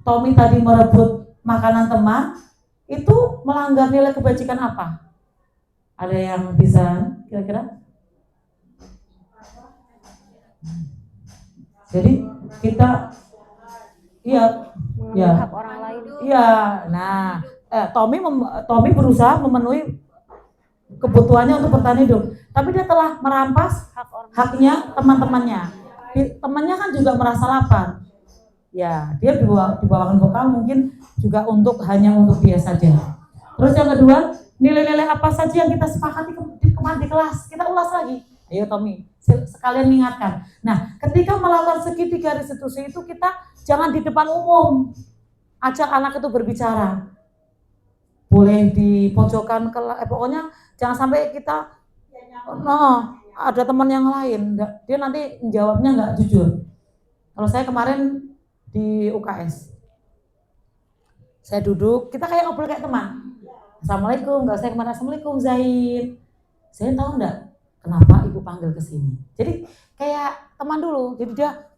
Tommy tadi merebut makanan teman, itu melanggar nilai kebajikan apa? Ada yang bisa kira-kira? Jadi kita mengambil hak orang lain. Iya, nah Tommy berusaha memenuhi kebutuhannya untuk bertahan hidup, tapi dia telah merampas haknya teman-temannya. Temannya kan juga merasa lapar. Ya, dia dibawakan bekal mungkin juga hanya untuk dia saja. Terus yang kedua, nilai-nilai apa saja yang kita sepakati kemarin di kelas, kita ulas lagi. Ayo Tommy, sekalian mengingatkan. Nah, ketika melakukan segitiga restitusi itu kita jangan di depan umum, ajak anak itu berbicara. Boleh di pojokan pokoknya jangan sampai kita ada teman yang lain, dia nanti jawabnya nggak jujur. Kalau saya kemarin di UKS, saya duduk, kita kayak ngobrol kayak teman. Assalamualaikum, nggak saya kemana? Assalamualaikum Zaid. Saya tahu nggak kenapa ibu panggil ke sini? Jadi kayak teman dulu. Jadi dia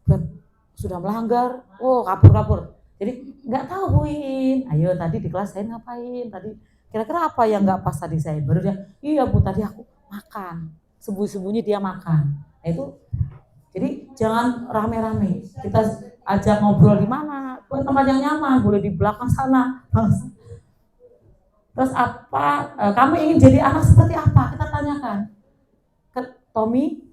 sudah melanggar, kabur. Jadi nggak tahu Buin. Ayo tadi di kelas saya ngapain? Tadi kira-kira apa yang nggak pas tadi saya? Baru dia, iya Bu tadi aku makan. Sembunyi-sembunyi dia makan. Nah, itu jadi jangan rame-rame. Kita ajak ngobrol di mana? Buat tempat yang nyaman, boleh di belakang sana. Terus kamu ingin jadi anak seperti apa? Kita tanyakan. Tommy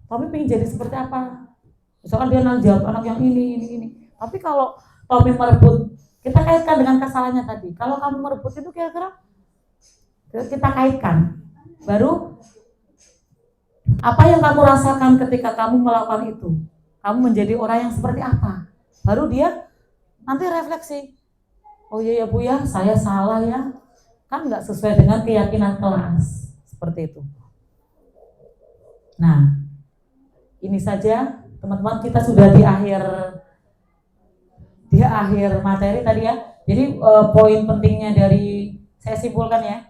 ingin jadi seperti apa? Misalkan dia jawab anak yang ini. Tapi kalau Tommy merebut, kita kaitkan dengan kesalahannya tadi. Kalau kamu merebut itu kira-kira kita kaitkan. Baru apa yang kamu rasakan ketika kamu melakukan itu? Kamu menjadi orang yang seperti apa? Baru dia nanti refleksi. Oh iya ya Bu ya, saya salah ya. Kan nggak sesuai dengan keyakinan kelas. Seperti itu. Nah, ini saja teman-teman, kita sudah di akhir materi tadi ya. Jadi poin pentingnya dari, saya simpulkan ya.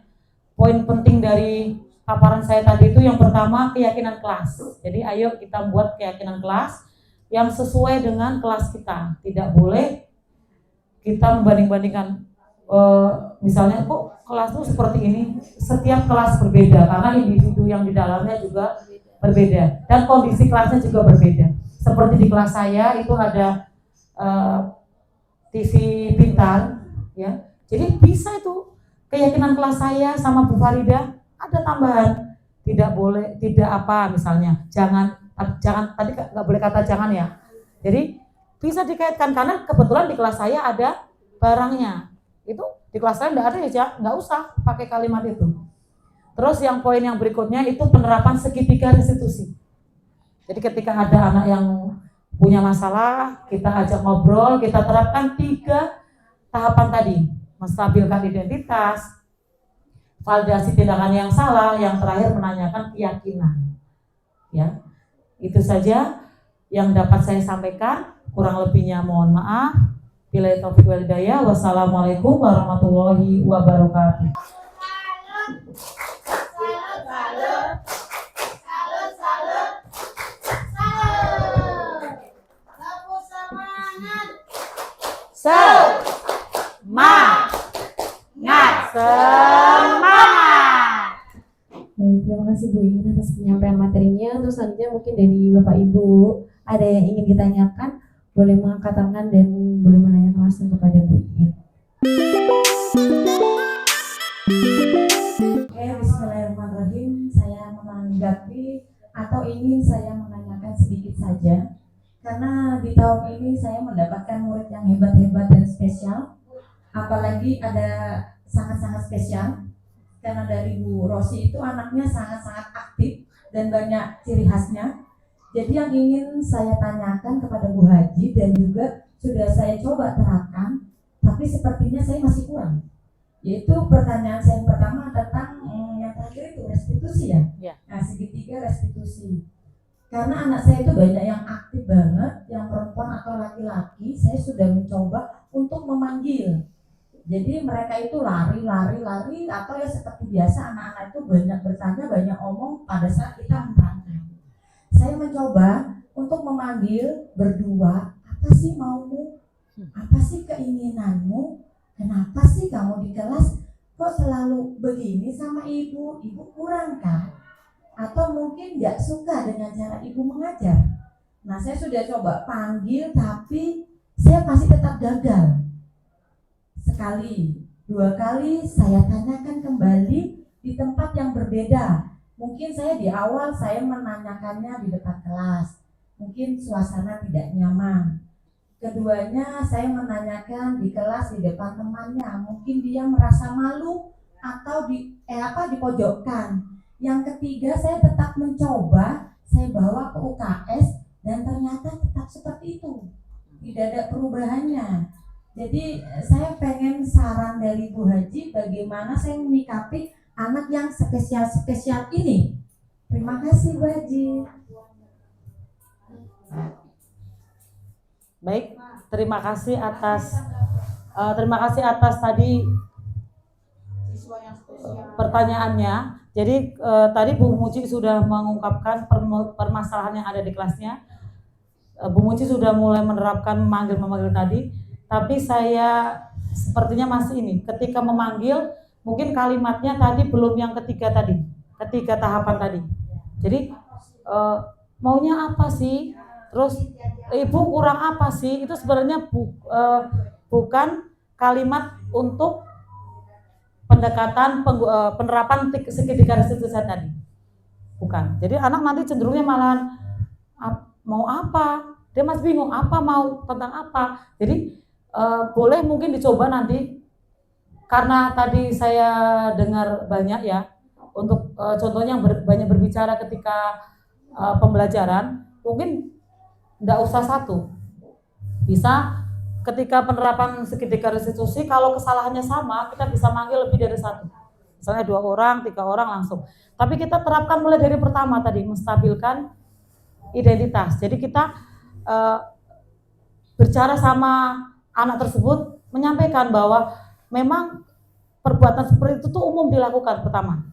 Poin penting dari paparan saya tadi itu yang pertama keyakinan kelas. Jadi ayo kita buat keyakinan kelas yang sesuai dengan kelas kita. Tidak boleh kita membanding-bandingkan misalnya kok kelasmu seperti ini. Setiap kelas berbeda karena individu yang di dalamnya juga berbeda dan kondisi kelasnya juga berbeda. Seperti di kelas saya itu ada TV pintar ya. Jadi bisa itu keyakinan kelas saya sama Bu Farida ada tambahan. tidak boleh, tidak apa misalnya, jangan tadi nggak boleh kata jangan ya. Jadi bisa dikaitkan karena kebetulan di kelas saya ada barangnya. Itu di kelas saya nggak ada ya, nggak usah pakai kalimat itu. Terus yang poin yang berikutnya itu penerapan segitiga restitusi. Jadi ketika ada anak yang punya masalah, kita ajak ngobrol, kita terapkan 3 tahapan tadi. Menstabilkan identitas, validasi tindakan yang salah, yang terakhir menanyakan keyakinan. Ya, itu saja yang dapat saya sampaikan. Kurang lebihnya mohon maaf. Billahi taufiq wal hidayah. Wassalamualaikum warahmatullahi wabarakatuh. Semangat. Baik, terima kasih Bu Ingin atas penyampaian materinya. Terus selanjutnya mungkin dari Bapak Ibu ada yang ingin ditanyakan, boleh mengangkat tangan dan boleh menanyakan langsung kepada Bu Ingin. Oke, bismillahirrahmanirrahim. Saya menanggapi atau ingin saya menanyakan sedikit saja. Karena di tahun ini saya mendapatkan murid yang hebat-hebat dan spesial. Apalagi ada sangat-sangat spesial. Karena dari Bu Rosi itu anaknya sangat-sangat aktif dan banyak ciri khasnya. Jadi yang ingin saya tanyakan kepada Bu Haji dan juga sudah saya coba terapkan, tapi sepertinya saya masih kurang. Yaitu pertanyaan saya yang pertama tentang yang terakhir itu restitusi ya. Nah, segitiga restitusi. Karena anak saya itu banyak yang aktif banget, yang perempuan atau laki-laki, saya sudah mencoba untuk memanggil. Jadi mereka itu lari atau ya seperti biasa anak-anak itu banyak bertanya, banyak omong pada saat kita menerangkan. Saya mencoba untuk memanggil berdua, apa sih maumu? Apa sih keinginanmu? Kenapa sih kamu di kelas kok selalu begini sama ibu? Ibu kurang kan? Atau mungkin gak suka dengan cara ibu mengajar? Nah, saya sudah coba panggil tapi saya masih tetap gagal. Sekali, 2 kali saya tanyakan kembali di tempat yang berbeda. Mungkin saya di awal saya menanyakannya di depan kelas. Mungkin suasana tidak nyaman. Keduanya saya menanyakan di kelas di depan temannya. Mungkin dia merasa malu atau dipojokkan. Yang ketiga saya tetap mencoba, saya bawa ke UKS dan ternyata tetap seperti itu. Tidak ada perubahannya. Jadi saya pengen saran dari Bu Haji bagaimana saya menyikapi anak yang spesial-spesial ini. Terima kasih Bu Haji. Baik, terima kasih atas tadi pertanyaannya. Jadi tadi Bu Muci sudah mengungkapkan permasalahan yang ada di kelasnya. Bu Muci sudah mulai menerapkan memanggil tadi. Tapi saya sepertinya masih ini, ketika memanggil mungkin kalimatnya tadi belum yang ketiga tahapan tadi. Jadi maunya apa sih? Terus ibu kurang apa sih? Itu sebenarnya bukan kalimat untuk pendekatan penerapan segitiga restitusi tadi. Bukan. Jadi anak nanti cenderungnya malah mau apa? Dia masih bingung mau tentang apa. Jadi boleh mungkin dicoba nanti, karena tadi saya dengar banyak ya untuk contohnya yang banyak berbicara ketika pembelajaran, mungkin tidak usah satu, bisa ketika penerapan segitiga restitusi kalau kesalahannya sama kita bisa manggil lebih dari satu, misalnya 2 orang 3 orang langsung. Tapi kita terapkan mulai dari pertama tadi, menstabilkan identitas. Jadi kita berbicara sama anak tersebut, menyampaikan bahwa memang perbuatan seperti itu tuh umum dilakukan pertama.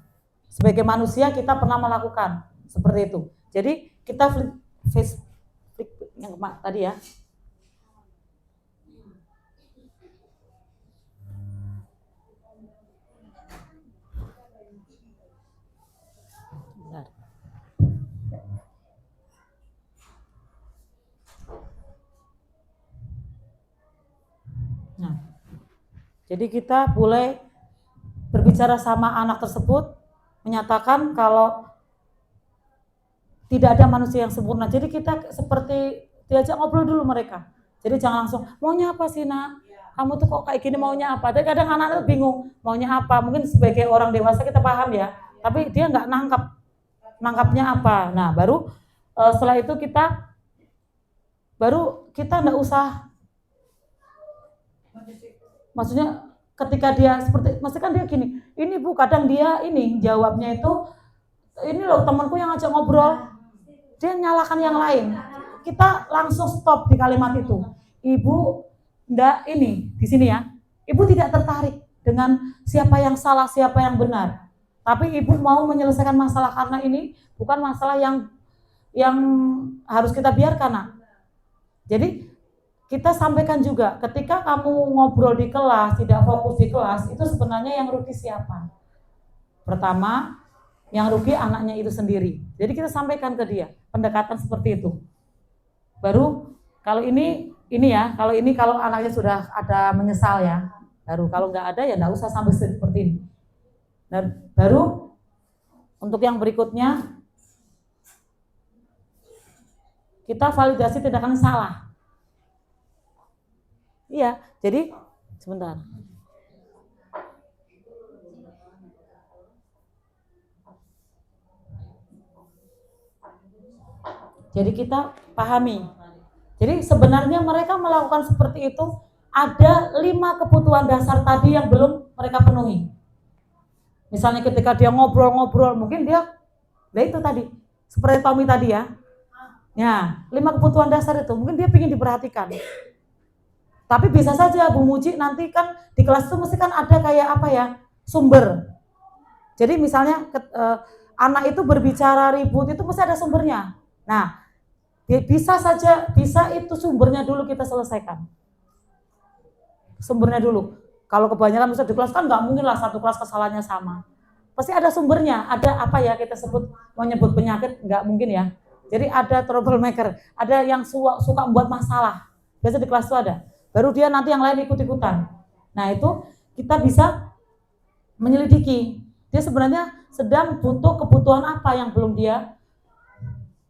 Sebagai manusia kita pernah melakukan seperti itu. Jadi kita flip yang tadi ya. Nah, jadi kita boleh berbicara sama anak tersebut, menyatakan kalau tidak ada manusia yang sempurna. Jadi kita seperti diajak ngobrol dulu mereka. Jadi jangan langsung, maunya apa sih nak? Kamu tuh kok kayak gini maunya apa? Tapi kadang anak-anak bingung maunya apa. Mungkin sebagai orang dewasa kita paham ya, tapi dia nggak nangkapnya apa. Nah baru setelah itu kita nggak usah, maksudnya ketika dia seperti, maksudnya kan dia gini, ini Bu, kadang dia ini jawabnya itu, ini loh temanku yang ngajak ngobrol, dia nyalakan yang lain. Kita langsung stop di kalimat itu. Ibu, ndak ini di sini ya. Ibu tidak tertarik dengan siapa yang salah, siapa yang benar. Tapi ibu mau menyelesaikan masalah karena ini bukan masalah yang harus kita biarkan, nak. Jadi kita sampaikan juga, ketika kamu ngobrol di kelas, tidak fokus di kelas, itu sebenarnya yang rugi siapa? Pertama, yang rugi anaknya itu sendiri. Jadi kita sampaikan ke dia, pendekatan seperti itu. Baru kalau ini ya, kalau anaknya sudah ada menyesal ya, baru kalau nggak ada ya nggak usah sampai seperti ini. Dan baru untuk yang berikutnya, kita validasi tindakan salah. Iya, jadi sebentar. Jadi kita pahami. Jadi sebenarnya mereka melakukan seperti itu, ada 5 kebutuhan dasar tadi yang belum mereka penuhi. Misalnya ketika dia ngobrol-ngobrol, mungkin dia, itu tadi, seperti Tommy tadi ya. Ya, 5 kebutuhan dasar itu, mungkin dia ingin diperhatikan. Tapi bisa saja Bu Muji nanti kan di kelas itu mesti kan ada kayak apa ya, sumber. Jadi misalnya anak itu berbicara ribut itu mesti ada sumbernya. Nah, bisa itu sumbernya dulu kita selesaikan. Sumbernya dulu. Kalau kebanyakan misalnya di kelas kan nggak mungkin lah satu kelas kesalahannya sama. Pasti ada sumbernya, ada apa ya kita sebut, mau nyebut penyakit nggak mungkin ya. Jadi ada troublemaker, ada yang suka membuat masalah. Biasa di kelas itu ada. Baru dia nanti yang lain ikut-ikutan. Nah itu kita bisa menyelidiki. Dia sebenarnya sedang butuh kebutuhan apa yang belum dia.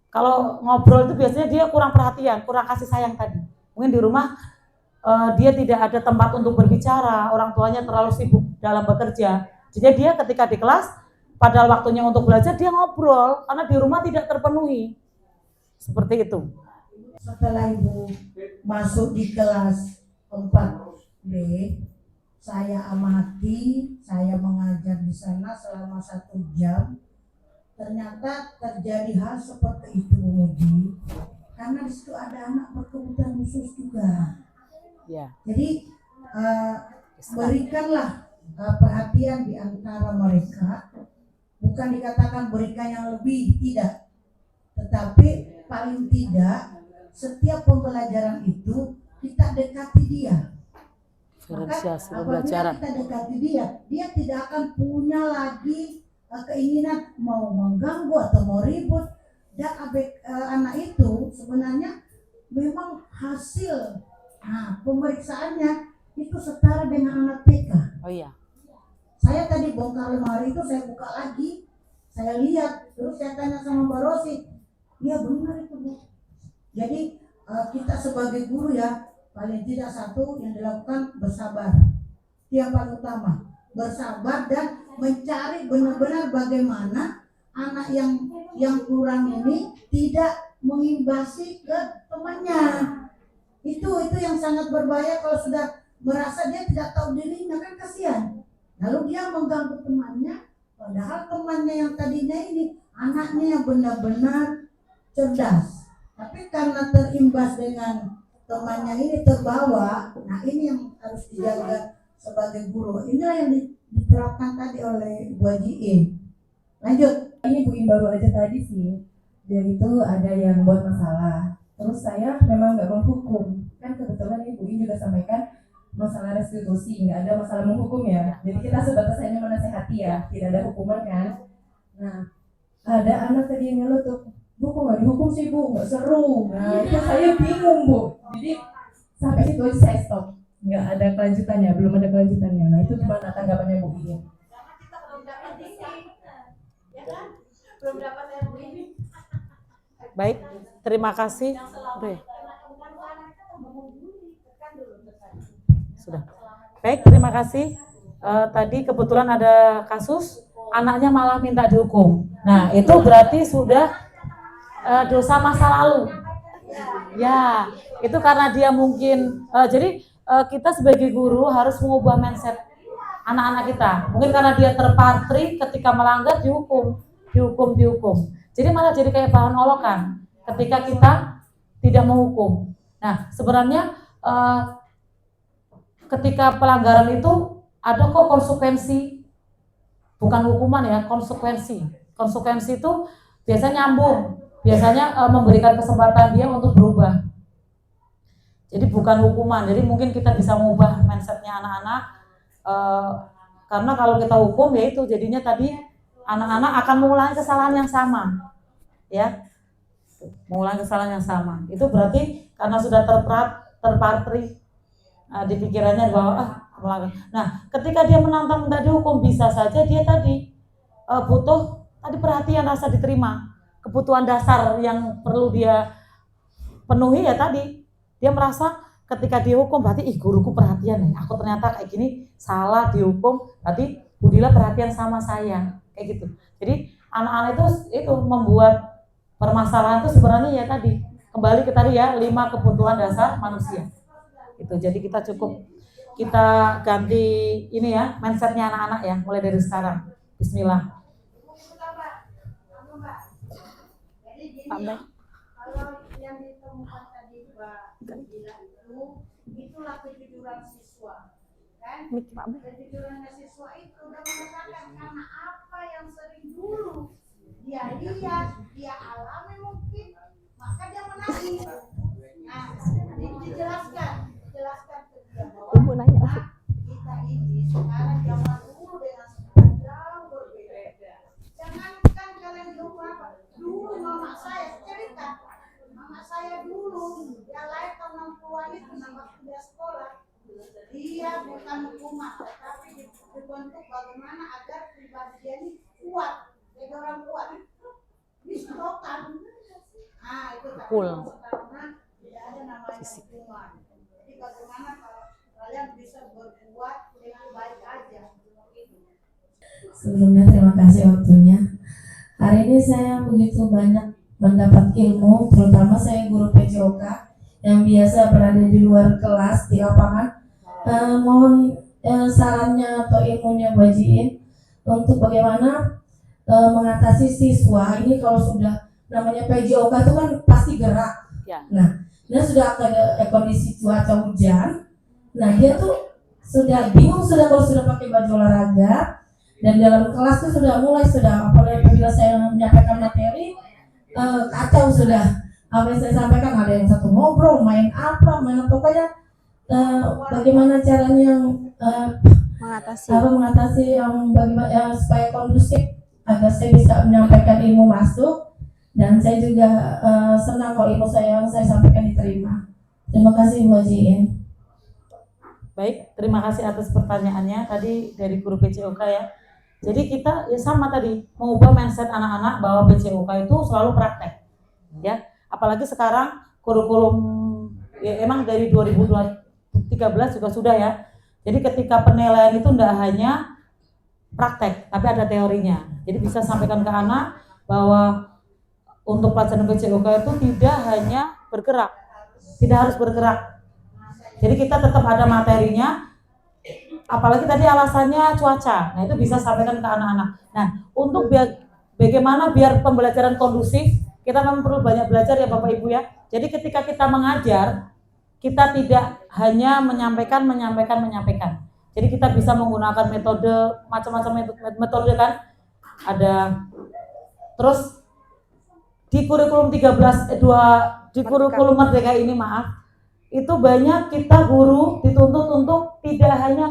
Kalau ngobrol itu biasanya dia kurang perhatian, kurang kasih sayang tadi. Mungkin di rumah dia tidak ada tempat untuk berbicara, orang tuanya terlalu sibuk dalam bekerja. Jadi dia ketika di kelas, padahal waktunya untuk belajar, dia ngobrol karena di rumah tidak terpenuhi. Seperti itu. Setelah Ibu masuk di kelas 4B, saya amati, saya mengajar di sana selama 1 jam. Ternyata terjadi hal seperti itu, Bu Muji. Karena di situ ada anak berkebutuhan khusus juga. Ya. Jadi berikanlah perhatian di antara mereka. Bukan dikatakan berikan yang lebih, tidak. Tetapi paling tidak setiap pembelajaran itu kita dekati dia. Maka apabila kita dekati dia tidak akan punya lagi keinginan mau mengganggu atau mau ribut. Dan anak itu sebenarnya memang hasil pemeriksaannya itu setara dengan anak TK. Oh iya. Saya tadi bongkar lemari itu, saya buka lagi, saya lihat, terus saya tanya sama Mbak Rosi, iya benar itu Bu. Jadi kita sebagai guru ya, paling tidak satu yang dilakukan bersabar. Itu yang paling utama, bersabar dan mencari benar-benar bagaimana anak yang kurang ini tidak mengimbasi ke temannya. Itu yang sangat berbahaya kalau sudah merasa dia tidak tahu dirinya, kan kasihan. Lalu dia mengganggu temannya, padahal temannya yang tadinya ini anaknya yang benar-benar cerdas. Tapi karena terimbas dengan temannya ini terbawa, nah ini yang harus dijaga sebagai guru. Inilah yang diterapkan tadi oleh Bu Haji In. Lanjut. Ini Bu In baru aja tadi sih. Jadi itu ada yang buat masalah. Terus saya memang nggak menghukum. Kan kebetulan Ibu In juga sampaikan masalah restitusi, nggak ada masalah menghukum ya. Jadi kita sebatas hanya menasehati ya, tidak ada hukuman kan. Nah, ada anak tadi yang ngelutuk, Bu kok nggak dihukum sih Bu, nggak seru. Nah itu saya bingung Bu. Jadi sampai situ aja saya stop. Nggak ada kelanjutannya, belum ada kelanjutannya. Nah itu gimana tanggapannya Bu In? Karena kita belum dapat ini, ya kan? Belum dapat RU ini. Baik, terima kasih. Udah ya? Sudah. Baik, terima kasih. Tadi kebetulan ada kasus anaknya malah minta dihukum. Nah, itu berarti sudah dosa masa lalu. Ya, itu karena dia mungkin jadi kita sebagai guru harus mengubah mindset anak-anak kita. Mungkin karena dia terpatri ketika melanggar dihukum. Jadi malah jadi kayak bahan olokan ketika kita tidak menghukum. Nah, sebenarnya ketika pelanggaran itu ada kok konsekuensi, bukan hukuman ya, konsekuensi. Konsekuensi itu biasanya nyambung, biasanya memberikan kesempatan dia untuk berubah. Jadi bukan hukuman, jadi mungkin kita bisa mengubah mindsetnya anak-anak, karena kalau kita hukum ya itu jadinya tadi anak-anak akan mengulangi kesalahan yang sama, ya, mengulangi kesalahan yang sama. Itu berarti karena sudah terpatri di pikirannya bahwa melanggar. Nah, ketika dia menantang minta dihukum, bisa saja dia tadi butuh tadi perhatian, rasa diterima, kebutuhan dasar yang perlu dia penuhi ya tadi. Dia merasa ketika dihukum berarti guruku perhatian nih, aku ternyata kayak gini salah dihukum, berarti Budila perhatian sama saya, kayak gitu. Jadi anak-anak itu membuat permasalahan itu sebenarnya ya tadi kembali ke tadi ya 5 kebutuhan dasar manusia. Itu jadi kita ganti ini ya mindsetnya anak-anak ya mulai dari sekarang. Bismillah. Amin. Kalau yang ditemukan tadi Mbak Budila itulah kejujuran siswa, kan? Kejujuran siswa itu udah mengatakan karena apa yang sering dulu dia lihat, dia alami mungkin, maka dia menangis. Nah, dijelaskan ke dia bahwa kita ini sekarang zaman dulu dengan sekarang jauh berbeda. Jangankan kalian dulu mama saya cerita, mama saya dulu dia lahir tahun 60-an itu waktu dia sekolah, dia bukan hukuman tetapi dibentuk bagaimana agar pribadi dia ini kuat, jadi orang kuat, diserokan. Nah itu karena tidak ada namanya hukuman. Jadi bagaimana kalau kalian bisa berbuat dengan baik aja. Sebelumnya terima kasih waktunya. Hari ini saya begitu banyak mendapat ilmu, terutama saya guru PJOK yang biasa berada di luar kelas di lapangan. Mohon sarannya atau ilmunya Bajiin untuk bagaimana mengatasi siswa ini kalau sudah namanya PJOK itu kan pasti gerak. Ya. Nah, dia sudah ada kondisi cuaca hujan. Nah, dia tuh sudah bingung kalau sudah pakai baju olahraga. Dan dalam kelas itu sudah apalagi apabila saya menyampaikan materi kacau sudah apa yang saya sampaikan, ada yang satu ngobrol main apa pokoknya bagaimana caranya mengatasi yang bagaimana supaya kondusif agar saya bisa menyampaikan ilmu masuk, dan saya juga senang kalau ilmu saya yang saya sampaikan diterima. Terima kasih Bu Hajiin. Baik, terima kasih atas pertanyaannya tadi dari guru PJOK ya. Jadi kita ya sama tadi mengubah mindset anak-anak bahwa PJOK itu selalu praktek, ya. Apalagi sekarang kurikulum ya emang dari 2013 juga sudah ya. Jadi ketika penilaian itu tidak hanya praktek, tapi ada teorinya. Jadi bisa sampaikan ke anak bahwa untuk pelajaran PJOK itu tidak hanya bergerak, tidak harus bergerak. Jadi kita tetap ada materinya. Apalagi tadi alasannya cuaca, nah itu bisa sampaikan ke anak-anak. Nah, untuk bagaimana biar pembelajaran kondusif, kita memang perlu banyak belajar ya Bapak Ibu ya. Jadi ketika kita mengajar, kita tidak hanya menyampaikan. Jadi kita bisa menggunakan metode, macam-macam metode kan. Ada, terus di kurikulum di kurikulum Merdeka ini itu banyak kita guru dituntut untuk tidak hanya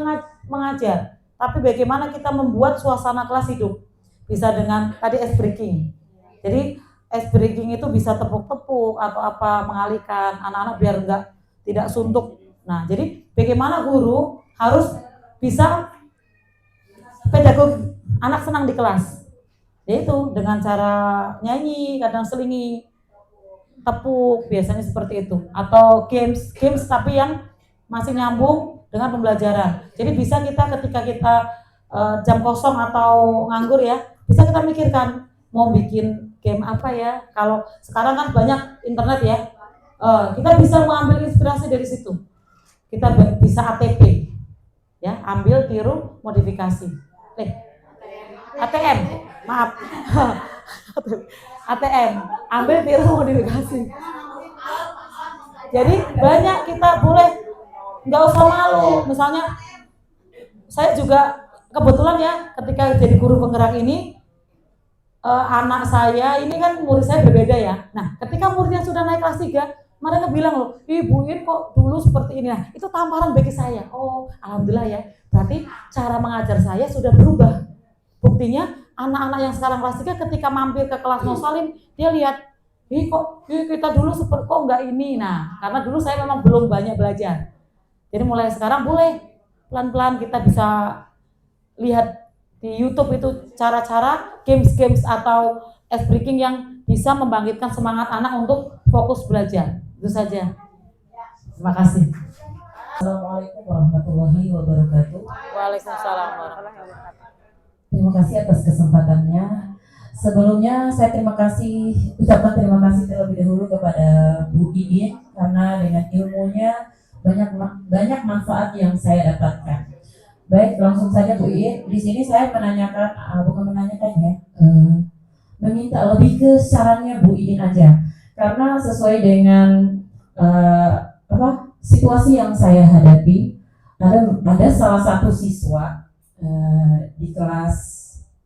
mengajar, tapi bagaimana kita membuat suasana kelas hidup. Bisa dengan tadi ice breaking. Jadi ice breaking itu bisa tepuk-tepuk atau apa, mengalihkan anak-anak biar tidak suntuk. Nah, jadi bagaimana guru harus bisa pedagogi anak senang di kelas. Yaitu dengan cara nyanyi, kadang selingi. tepuk, biasanya seperti itu. Atau games tapi yang masih nyambung dengan pembelajaran. Jadi bisa kita ketika kita jam kosong atau nganggur ya, bisa kita mikirkan mau bikin game apa ya. Kalau sekarang kan banyak internet ya, kita bisa mengambil inspirasi dari situ. Kita bisa ATP, ya, ambil, tiru, modifikasi. ATM, maaf. ATM, ambil, tiru, modifikasi. Jadi banyak kita boleh, nggak usah malu. Misalnya saya juga kebetulan ya ketika jadi guru penggerak ini, anak saya ini kan murid saya berbeda ya. Nah ketika muridnya sudah naik kelas 3, mereka bilang loh, Ibu ini kok dulu seperti ini. Nah itu tamparan bagi saya. Oh alhamdulillah ya, berarti cara mengajar saya sudah berubah. Buktinya anak-anak yang sekarang kelas 3 ketika mampir ke kelas Nosalim, dia lihat, kok kita dulu seperti kok enggak ini. Nah karena dulu saya memang belum banyak belajar. Jadi mulai sekarang boleh pelan-pelan kita bisa lihat di YouTube itu cara-cara games atau ice breaking yang bisa membangkitkan semangat anak untuk fokus belajar. Itu saja. Terima kasih. Assalamualaikum warahmatullahi wabarakatuh. Waalaikumsalam warahmatullahi wabarakatuh. Terima kasih atas kesempatannya. Sebelumnya saya ucapkan terima kasih terlebih dahulu kepada Bu Iin karena dengan ilmunya banyak manfaat yang saya dapatkan. Baik, langsung saja Bu Iin. Di sini saya meminta lebih ke sarannya Bu Iin aja, karena sesuai dengan situasi yang saya hadapi, ada salah satu siswa di kelas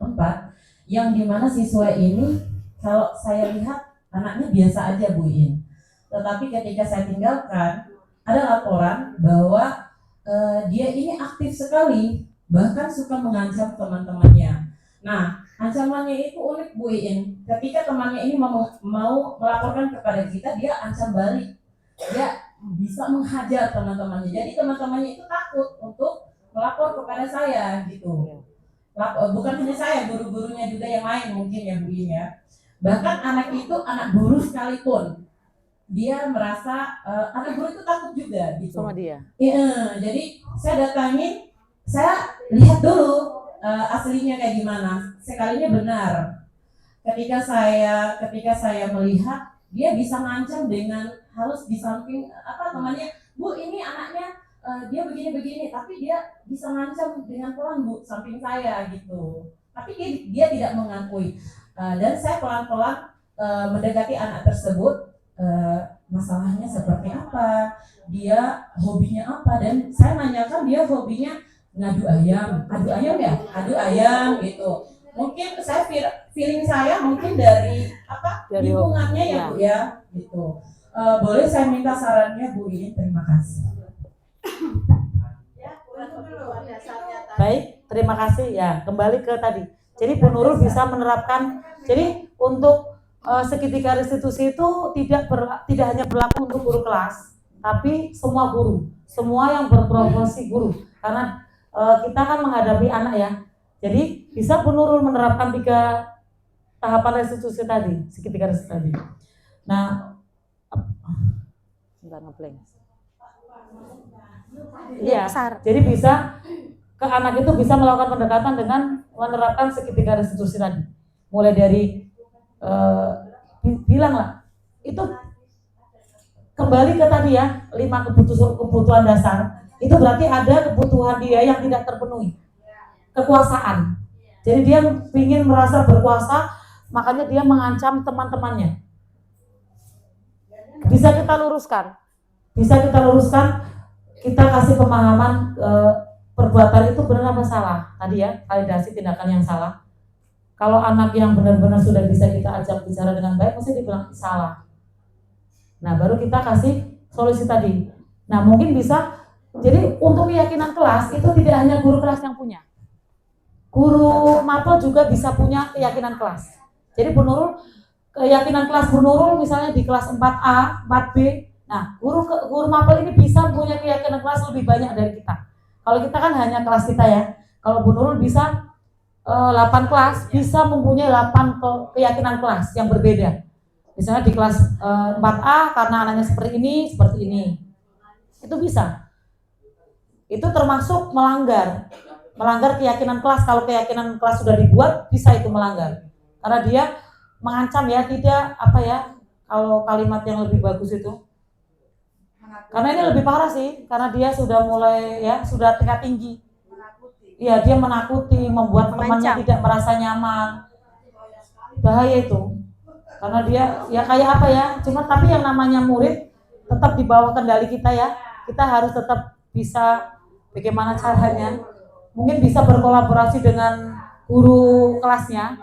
4 yang dimana siswa ini kalau saya lihat anaknya biasa aja Bu Iin, tetapi ketika saya tinggalkan ada laporan bahwa dia ini aktif sekali, bahkan suka mengancam teman-temannya. Nah, ancamannya itu unik Bu Iin. Ketika temannya ini mau melaporkan kepada kita, dia ancam balik. Dia bisa menghajar teman-temannya. Jadi teman-temannya itu takut untuk melapor kepada saya gitu. Bukan hanya saya, guru-gurunya juga yang lain mungkin ya Bu Iin ya. Bahkan anak itu anak guru sekalipun, dia merasa anak guru itu takut juga gitu Sama dia. Iya, jadi saya datangin, saya lihat dulu aslinya kayak gimana. Sekalinya benar. Ketika saya melihat dia bisa ngancam dengan harus di samping Bu ini anaknya dia begini-begini, tapi dia bisa ngancam dengan pelan Bu samping saya gitu. Tapi dia tidak mengakui. Dan saya pelan-pelan mendekati anak tersebut. Masalahnya seperti apa, dia hobinya apa, dan saya nanyakan dia hobinya adu ayam gitu. Mungkin saya feeling saya mungkin dari lingkungannya ya Bu ya gitu. Boleh saya minta sarannya Bu Iin, terima kasih. Baik, terima kasih ya. Kembali ke tadi. Jadi Bu Nurul bisa menerapkan. Jadi untuk segitiga restitusi itu tidak hanya berlaku untuk guru kelas, tapi semua guru, semua yang berprofesi guru. Karena kita kan menghadapi anak ya. Jadi bisa Bu Nurul menerapkan 3 tahapan restitusi tadi, segitiga restitusi tadi. Nah, iya, jadi bisa ke anak itu bisa melakukan pendekatan dengan menerapkan segitiga restitusi tadi. Mulai dari bilang lah, itu kembali ke tadi ya, 5 kebutuhan dasar. Itu berarti ada kebutuhan dia yang tidak terpenuhi. Kekuasaan. Jadi dia ingin merasa berkuasa, makanya dia mengancam teman-temannya. Bisa kita luruskan. Kita kasih pemahaman perbuatan itu benar apa salah. Tadi ya, validasi tindakan yang salah. Kalau anak yang benar-benar sudah bisa kita ajak bicara dengan baik, pasti dibilang salah. Nah, baru kita kasih solusi tadi. Nah, mungkin bisa, jadi untuk keyakinan kelas, itu tidak hanya guru kelas yang punya. Guru mapel juga bisa punya keyakinan kelas. Jadi Bu Nurul, keyakinan kelas Bu Nurul misalnya di kelas 4A, 4B, nah guru mapel ini bisa punya keyakinan kelas lebih banyak dari kita. Kalau kita kan hanya kelas kita ya. Kalau Bu Nurul bisa 8 kelas bisa mempunyai 8 keyakinan kelas yang berbeda. Misalnya di kelas 4A karena anaknya seperti ini. Itu bisa. Itu termasuk melanggar keyakinan kelas. Kalau keyakinan kelas sudah dibuat, bisa itu melanggar. Karena dia mengancam ya, tidak apa ya, kalau kalimat yang lebih bagus itu. Karena ini lebih parah sih, karena dia sudah mulai ya, sudah tingkat tinggi. Iya, dia menakuti, membuat temannya tidak merasa nyaman. Bahaya itu. Karena dia ya kayak apa ya, cuma tapi yang namanya murid tetap di bawah kendali kita ya. Kita harus tetap bisa bagaimana caranya. Mungkin bisa berkolaborasi dengan guru kelasnya.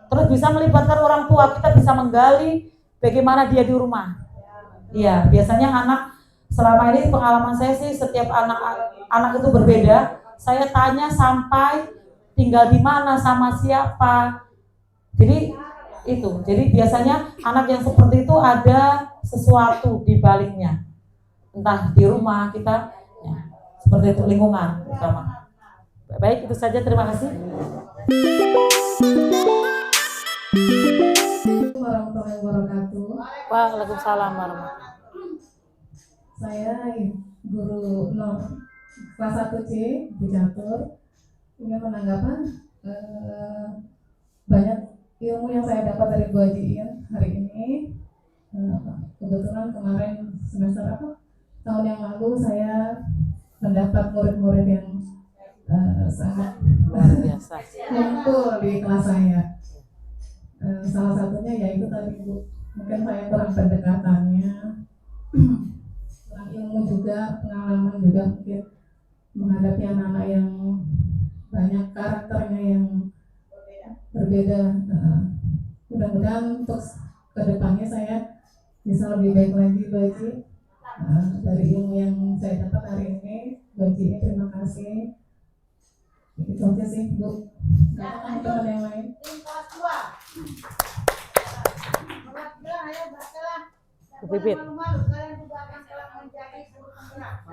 Terus bisa melibatkan orang tua, kita bisa menggali bagaimana dia di rumah. Iya, biasanya anak selama ini pengalaman saya sih setiap anak itu berbeda. Saya tanya sampai tinggal di mana sama siapa. Jadi biasanya anak yang seperti itu ada sesuatu di baliknya. Entah di rumah kita, ya, seperti itu lingkungan utama. Baik, itu saja. Terima kasih. Warahmatullahi wabarakatuh. Waalaikumsalam warahmatullahi. Saya guru kelas 1C Bu Catur. Ingin menanggapan banyak ilmu yang saya dapat dari Bu Haji Iin hari ini. Kebetulan kemarin tahun yang lalu saya mendapat murid-murid yang sangat Luar biasa. kumpul di kelas saya. Salah satunya yaitu tadi Bu, mungkin saya kurang pendekatannya, kurang ilmu juga, pengalaman juga mungkin menghadapi anak-anak yang banyak karakternya yang berbeda. Mudah-mudahan untuk kedepannya saya bisa lebih baik lagi Bu Haji. Dari ilmu yang saya dapat hari ini, Bu Haji, terima kasih. Itu aja sih Bu. Teman-teman yang lain. Bu Pipit.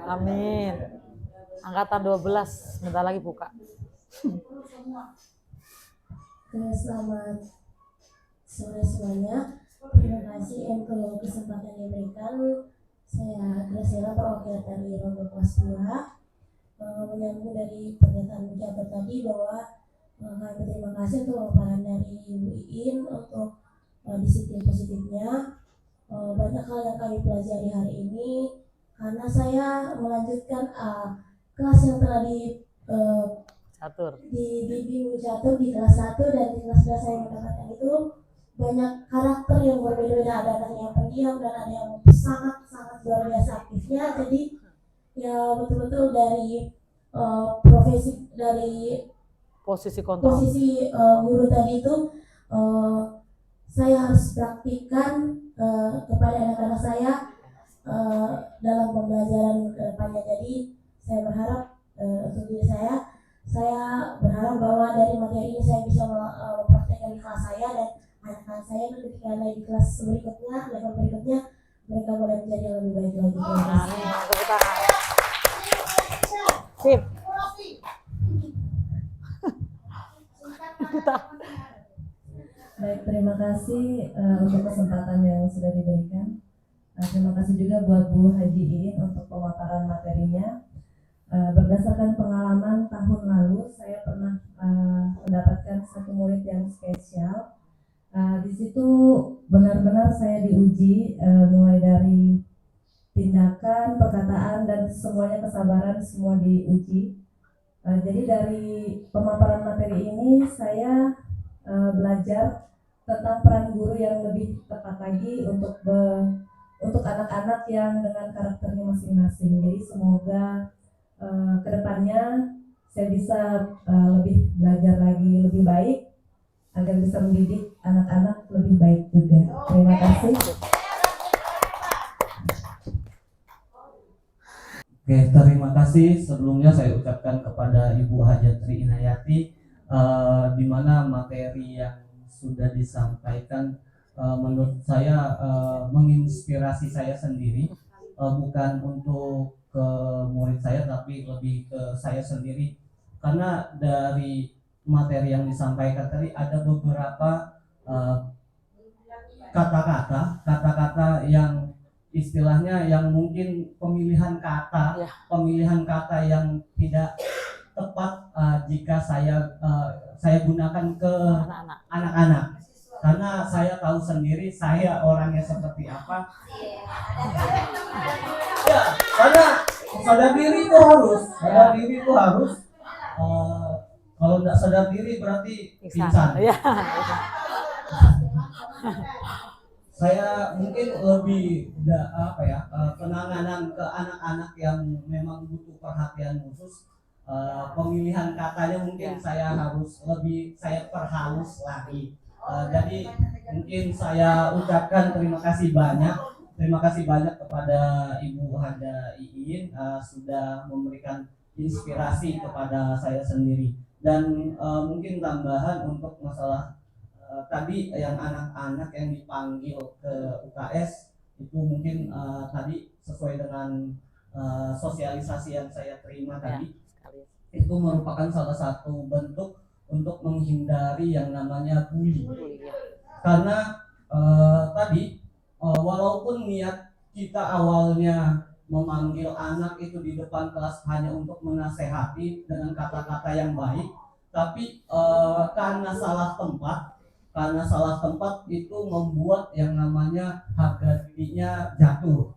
Amin. Angkatan 12, sebentar lagi buka. Selamat sore semuanya. Terima kasih untuk kesempatan yang diberikan. Saya Graciela, perwakilan dari Rondo kelas 2. Menyambung dari pernyataan Bu Catur tadi bahwa kami berterima kasih untuk pemaparan dari Bu Iin untuk disiplin positifnya. Banyak hal yang kami pelajari hari ini karena saya melanjutkan kelas yang telah dibimbing Bu Catur di kelas 1, dan di kelas 2 saya mendapatkan itu banyak karakter yang berbeda-beda. Ada anak yang pendiam dan ada yang sangat luar biasa aktifnya. Jadi ya betul-betul dari Posisi kontrol. Guru tadi itu saya harus praktikkan kepada anak-anak saya dalam pembelajaran ke depannya. Jadi saya berharap untuk diri saya berharap bahwa dari materi ini saya bisa mempraktikkan di kelas saya, dan anak-anak saya ketika naik di kelas berikutnya, level berikutnya, mereka boleh menjadi lebih baik lagi. Sip. Baik, terima kasih untuk kesempatan yang sudah diberikan. Terima kasih juga buat Bu Haji Iin untuk pemaparan materinya. Berdasarkan pengalaman tahun lalu, saya pernah mendapatkan satu murid yang spesial. Di situ benar-benar saya diuji, mulai dari tindakan, perkataan, dan semuanya kesabaran, semua diuji. Jadi dari pemaparan materi ini saya belajar tentang peran guru yang lebih tepat lagi untuk anak-anak yang dengan karakternya masing-masing. Jadi semoga kedepannya saya bisa lebih belajar lagi lebih baik agar bisa mendidik anak-anak lebih baik juga. Terima kasih. Oke, terima kasih. Sebelumnya saya ucapkan kepada Ibu Hajatri Inayati, di mana materi yang sudah disampaikan menurut saya menginspirasi saya sendiri, bukan untuk ke murid saya tapi lebih ke saya sendiri, karena dari materi yang disampaikan tadi ada beberapa kata-kata yang istilahnya yang mungkin pemilihan kata yang tidak tepat jika saya gunakan ke anak-anak, karena saya tahu sendiri saya orangnya seperti apa. Ya, karena sadar diri itu harus kalau tidak sadar diri berarti pingsan. Saya mungkin lebih penanganan ke anak-anak yang memang butuh perhatian khusus. Pemilihan katanya mungkin saya perhalus lagi. Jadi mungkin saya ucapkan terima kasih banyak kepada Ibu Haja Iin sudah memberikan inspirasi kepada saya sendiri. Dan mungkin tambahan untuk masalah tadi yang anak-anak yang dipanggil ke UKS itu mungkin tadi sesuai dengan sosialisasi yang saya terima tadi, itu merupakan salah satu bentuk untuk menghindari yang namanya bully. Karena tadi walaupun niat kita awalnya memanggil anak itu di depan kelas hanya untuk menasehati dengan kata-kata yang baik, tapi karena salah tempat itu membuat yang namanya harga dirinya jatuh,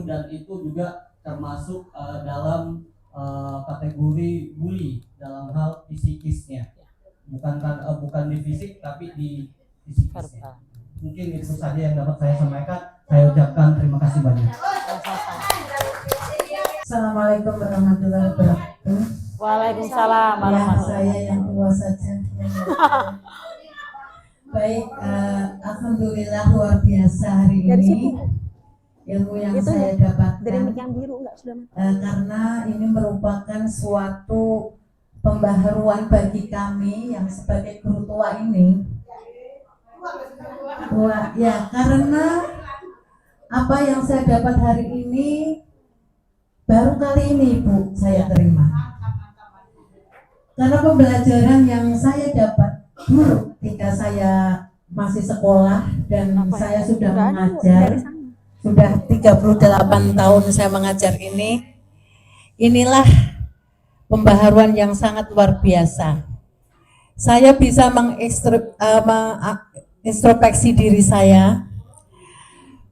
dan itu juga termasuk dalam kategori bully dalam hal psikisnya, bukan di fisik tapi di psikisnya. Mungkin itu saja yang dapat saya sampaikan. Saya ucapkan terima kasih banyak. Assalamualaikum warahmatullahi wabarakatuh. Waalaikumsalam warahmatullahi Saya yang tua saja. Baik, alhamdulillah luar biasa hari ini ilmu yang saya dapatkan karena ini merupakan suatu pembaharuan bagi kami yang sebagai guru tua ini. Ya, karena apa yang saya dapat hari ini baru kali ini Ibu saya terima. Karena pembelajaran yang saya dapat dulu ketika saya masih sekolah dan saya sudah mengajar, sudah 38 tahun saya mengajar inilah pembaharuan yang sangat luar biasa. Saya bisa introspeksi diri saya,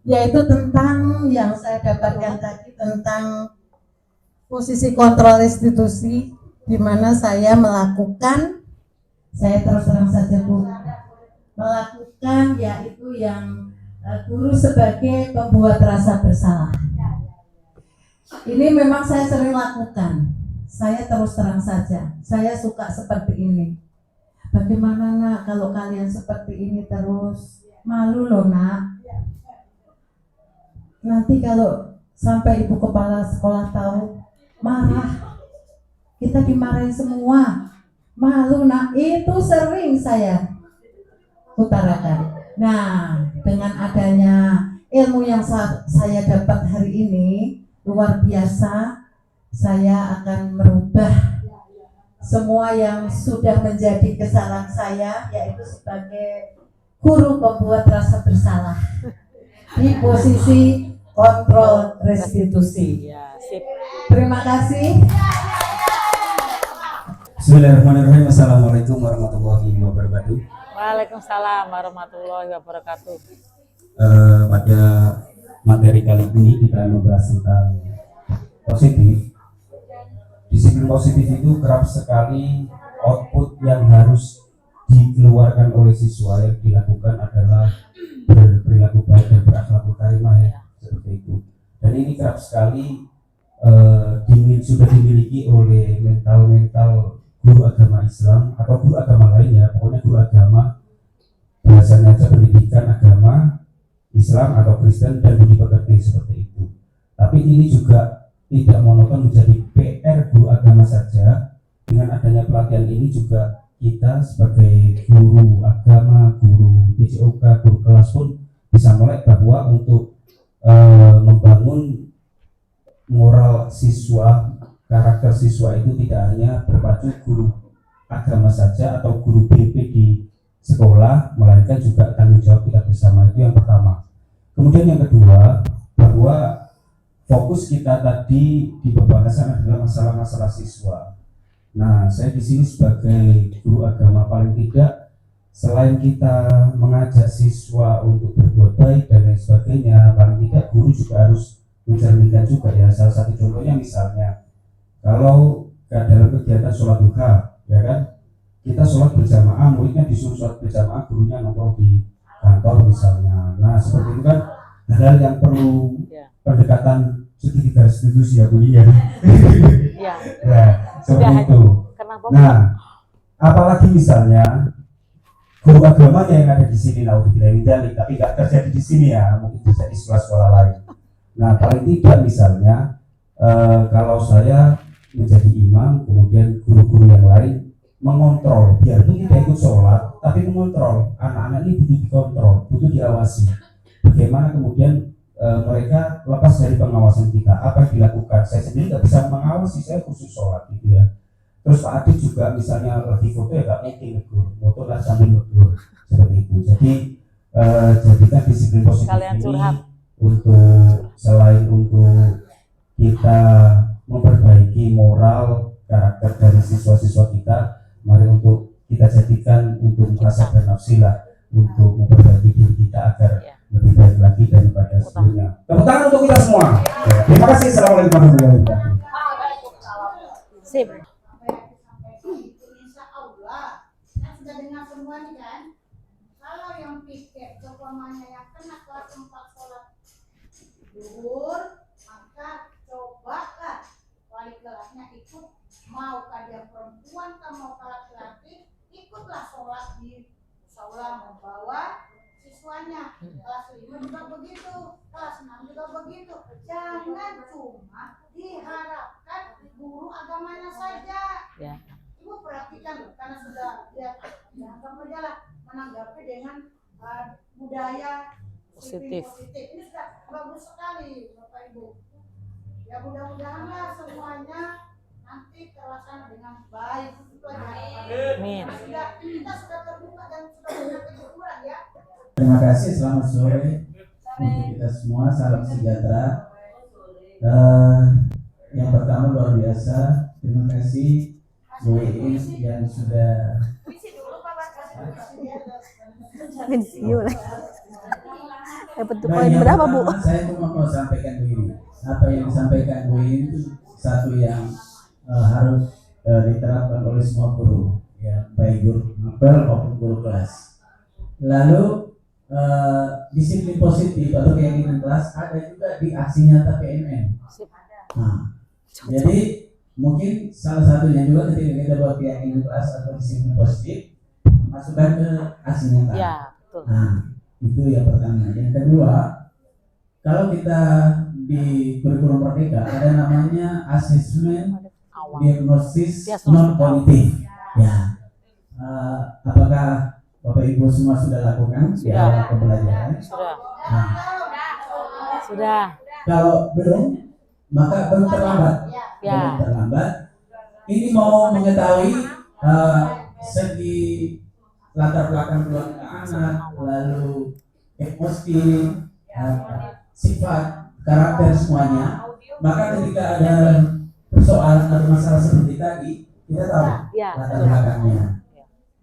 yaitu tentang yang saya dapatkan tadi tentang posisi kontrol institusi, di mana saya terus terang saja Bu, melakukan yaitu yang guru sebagai pembuat rasa bersalah. Ini memang saya sering lakukan, saya terus terang saja, saya suka seperti ini. Bagaimana nak kalau kalian seperti ini terus? Malu loh nak. Nanti kalau sampai ibu kepala sekolah tahu, marah. Kita dimarahin semua. Malu nak, itu sering saya utarakan. Nah, dengan adanya ilmu yang saya dapat hari ini, luar biasa, saya akan merubah semua yang sudah menjadi kesalahan saya, yaitu sebagai guru pembuat rasa bersalah di posisi kontrol restitusi. Terima kasih. Bismillahirrahmanirrahim. Assalamualaikum warahmatullahi wabarakatuh. Waalaikumsalam warahmatullahi wabarakatuh. Pada materi kali ini kita membahas tentang positif. Disiplin positif itu kerap sekali output yang harus dikeluarkan oleh siswa yang dilakukan adalah berperilaku baik dan berakhlak karimah, ya, seperti itu. Dan ini kerap sekali sudah dimiliki oleh mental guru agama Islam atau guru agama lainnya, pokoknya guru agama biasanya aja pendidikan agama Islam atau Kristen dan budi pekerti seperti itu. Tapi ini juga tidak monoton menjadi PR guru agama saja. Dengan adanya pelatihan ini juga kita sebagai guru agama, guru PJOK, guru kelas pun bisa melek bahwa untuk membangun moral siswa, karakter siswa itu tidak hanya berpacu guru agama saja atau guru BP di sekolah, melainkan juga tanggung jawab kita bersama. Itu yang pertama. Kemudian yang kedua, bahwa fokus kita tadi di pembahasan adalah masalah-masalah siswa. Nah, saya di sini sebagai guru agama, paling tidak selain kita mengajak siswa untuk berbuat baik dan lain sebagainya, paling tidak guru juga harus mencerminkan juga ya. Salah satu contohnya misalnya, kalau dalam kegiatan sholat duha, ya kan, kita sholat berjamaah, muridnya disuruh sholat berjamaah, gurunya nongkrong di kantor misalnya. Nah, seperti itu kan hal yang perlu pendekatan segitiga restitusi ya Bu ya. Ya. Ya, seperti itu. Kenapa? Nah, apalagi misalnya guru agamanya yang ada di sini, tapi nggak terjadi di sini ya, mungkin terjadi di sekolah-sekolah lain. Nah, paling tidak misalnya kalau saya menjadi imam, kemudian guru-guru yang lain mengontrol, biarpun tidak ikut sholat, tapi mengontrol anak-anak ini butuh dikontrol, butuh diawasi. Bagaimana kemudian mereka lepas dari pengawasan kita, apa yang dilakukan? Saya sendiri nggak bisa mengawasi, saya khusus sholat gitu ya. Terus Pak Adit juga misalnya lagi foto ya nggak mungkin negur, foto lah sambil negur seperti itu. Jadi jadikan disiplin positif ini untuk selain untuk kita memperbaiki moral karakter dari siswa-siswa kita, mari untuk kita jadikan untuk muhasabah nafsi lah, untuk memperbaiki diri kita agar lebih baik lagi daripada sebelumnya. Tepuk tangan untuk kita semua. Ya, terima kasih. Assalamualaikum warahmatullahi wabarakatuh. Sip. Insya Allah, kan sudah dengar semua nih kan. Kalau yang piket seumpamanya yang kena kelas 4 sholat zuhur, maka cobalah wali kelasnya ikut, mau dia perempuan atau mau laki-laki, ikutlah sholat di musola membawa siswanya. Kelas 5 juga begitu, kelas 6 juga begitu. Jangan cuma diharapkan guru agamanya saja. Ya. Ibu perhatikan loh, karena sudah lihat jangan berjalan menanggapi dengan budaya Positif. Ini sudah bagus sekali Bapak Ibu. Ya mudah-mudahanlah semuanya nanti terlaksana dengan baik. Itu aja harapan. Amin. Kita sudah terbuka dan sudah punya kejujuran ya. Terima kasih, selamat sore untuk kita semua, salam sejahtera. Yang pertama luar biasa, terima kasih Bu Iin yang sudah dapat poin berapa Bu? Saya cuma mau sampaikan begini, apa yang disampaikan Bu Iin itu satu yang harus diterapkan oleh semua guru, ya, baik guru mapel maupun guru kelas. Lalu disiplin positif atau keyakinan kelas ada juga di aksi nyata PNM. Nah, jadi mungkin salah satunya juga ketika kita buat keyakinan kelas atau disiplin positif, masukkan ke aksi nyata. Ya, betul. Nah, itu yang pertama. Yang kedua, kalau kita di kurikulum Merdeka ada namanya asesmen diagnosis non kognitif. Ya, apakah Bapak Ibu semua sudah lakukan di awal pembelajaran? Sudah. Nah, Sudah. kalau belum, maka belum terlambat. Ya. Belum terlambat. Ini mau mengetahui segi latar belakang keluarga anak, lalu emosi, sifat, karakter semuanya. Maka ketika ada persoalan atau masalah seperti tadi, kita tahu latar belakangnya.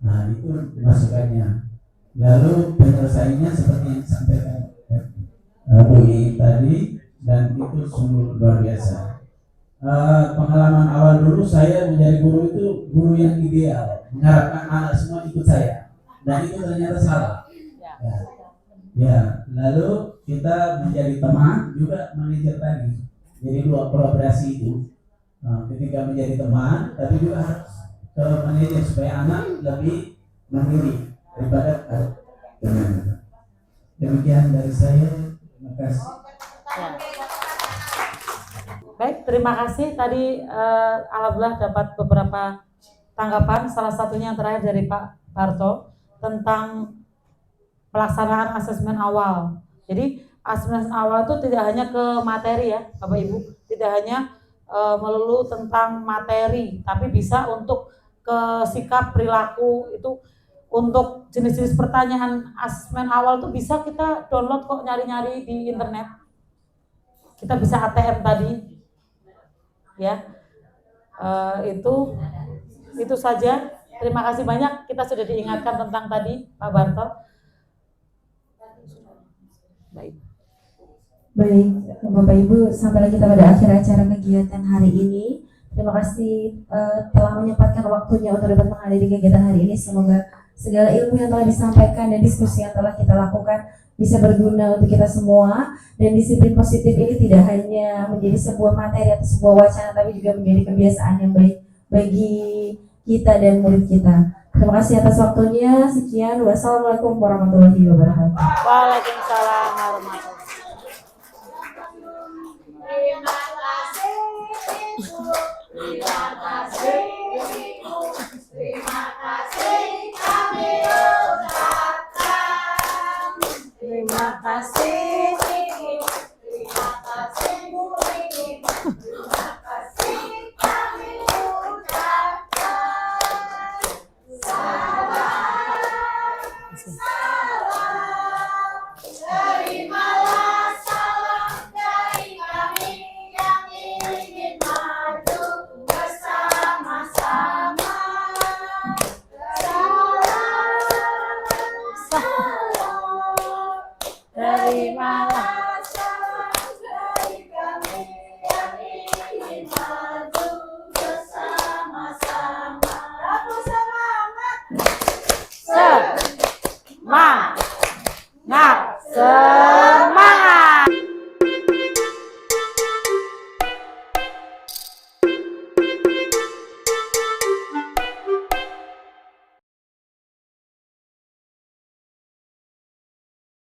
Nah, itu masukannya. Lalu penyelesaiannya seperti yang disampaikan Bu Iin tadi, dan itu sungguh luar biasa. Pengalaman awal dulu saya menjadi guru itu guru yang ideal, mengharapkan anak semua ikut saya, dan itu ternyata salah. Ya, lalu kita menjadi teman juga manajer tadi. Jadi dua kolaborasi itu. Ketika menjadi teman, tapi juga harus ke manajer supaya anak lebih mandiri daripada teman. Demikian dari saya. Terima kasih. Baik, terima kasih. Tadi alhamdulillah dapat beberapa tanggapan. Salah satunya yang terakhir dari Pak Barto tentang pelaksanaan asesmen awal. Jadi asesmen awal itu tidak hanya ke materi ya, Bapak Ibu, tidak hanya melulu tentang materi, tapi bisa untuk ke sikap perilaku itu Untuk jenis-jenis pertanyaan asesmen awal tuh bisa kita download kok, nyari-nyari di internet. Kita bisa ATM tadi, ya. Itu saja. Terima kasih banyak. Kita sudah diingatkan tentang tadi, Pak Barto. Baik. Baik, Bapak Ibu, sampailah kita pada akhir acara kegiatan hari ini. Terima kasih telah menyempatkan waktunya untuk dapat menghadiri kegiatan hari ini. Semoga segala ilmu yang telah disampaikan dan diskusi yang telah kita lakukan bisa berguna untuk kita semua, dan disiplin positif ini tidak hanya menjadi sebuah materi atau sebuah wacana, tapi juga menjadi kebiasaan yang baik bagi kita dan murid kita. Terima kasih atas waktunya. Sekian, wassalamualaikum warahmatullahi wabarakatuh. Waalaikumsalam warahmatullahi wabarakatuh. Terima kasih, Bu. Terima kasih, Bu.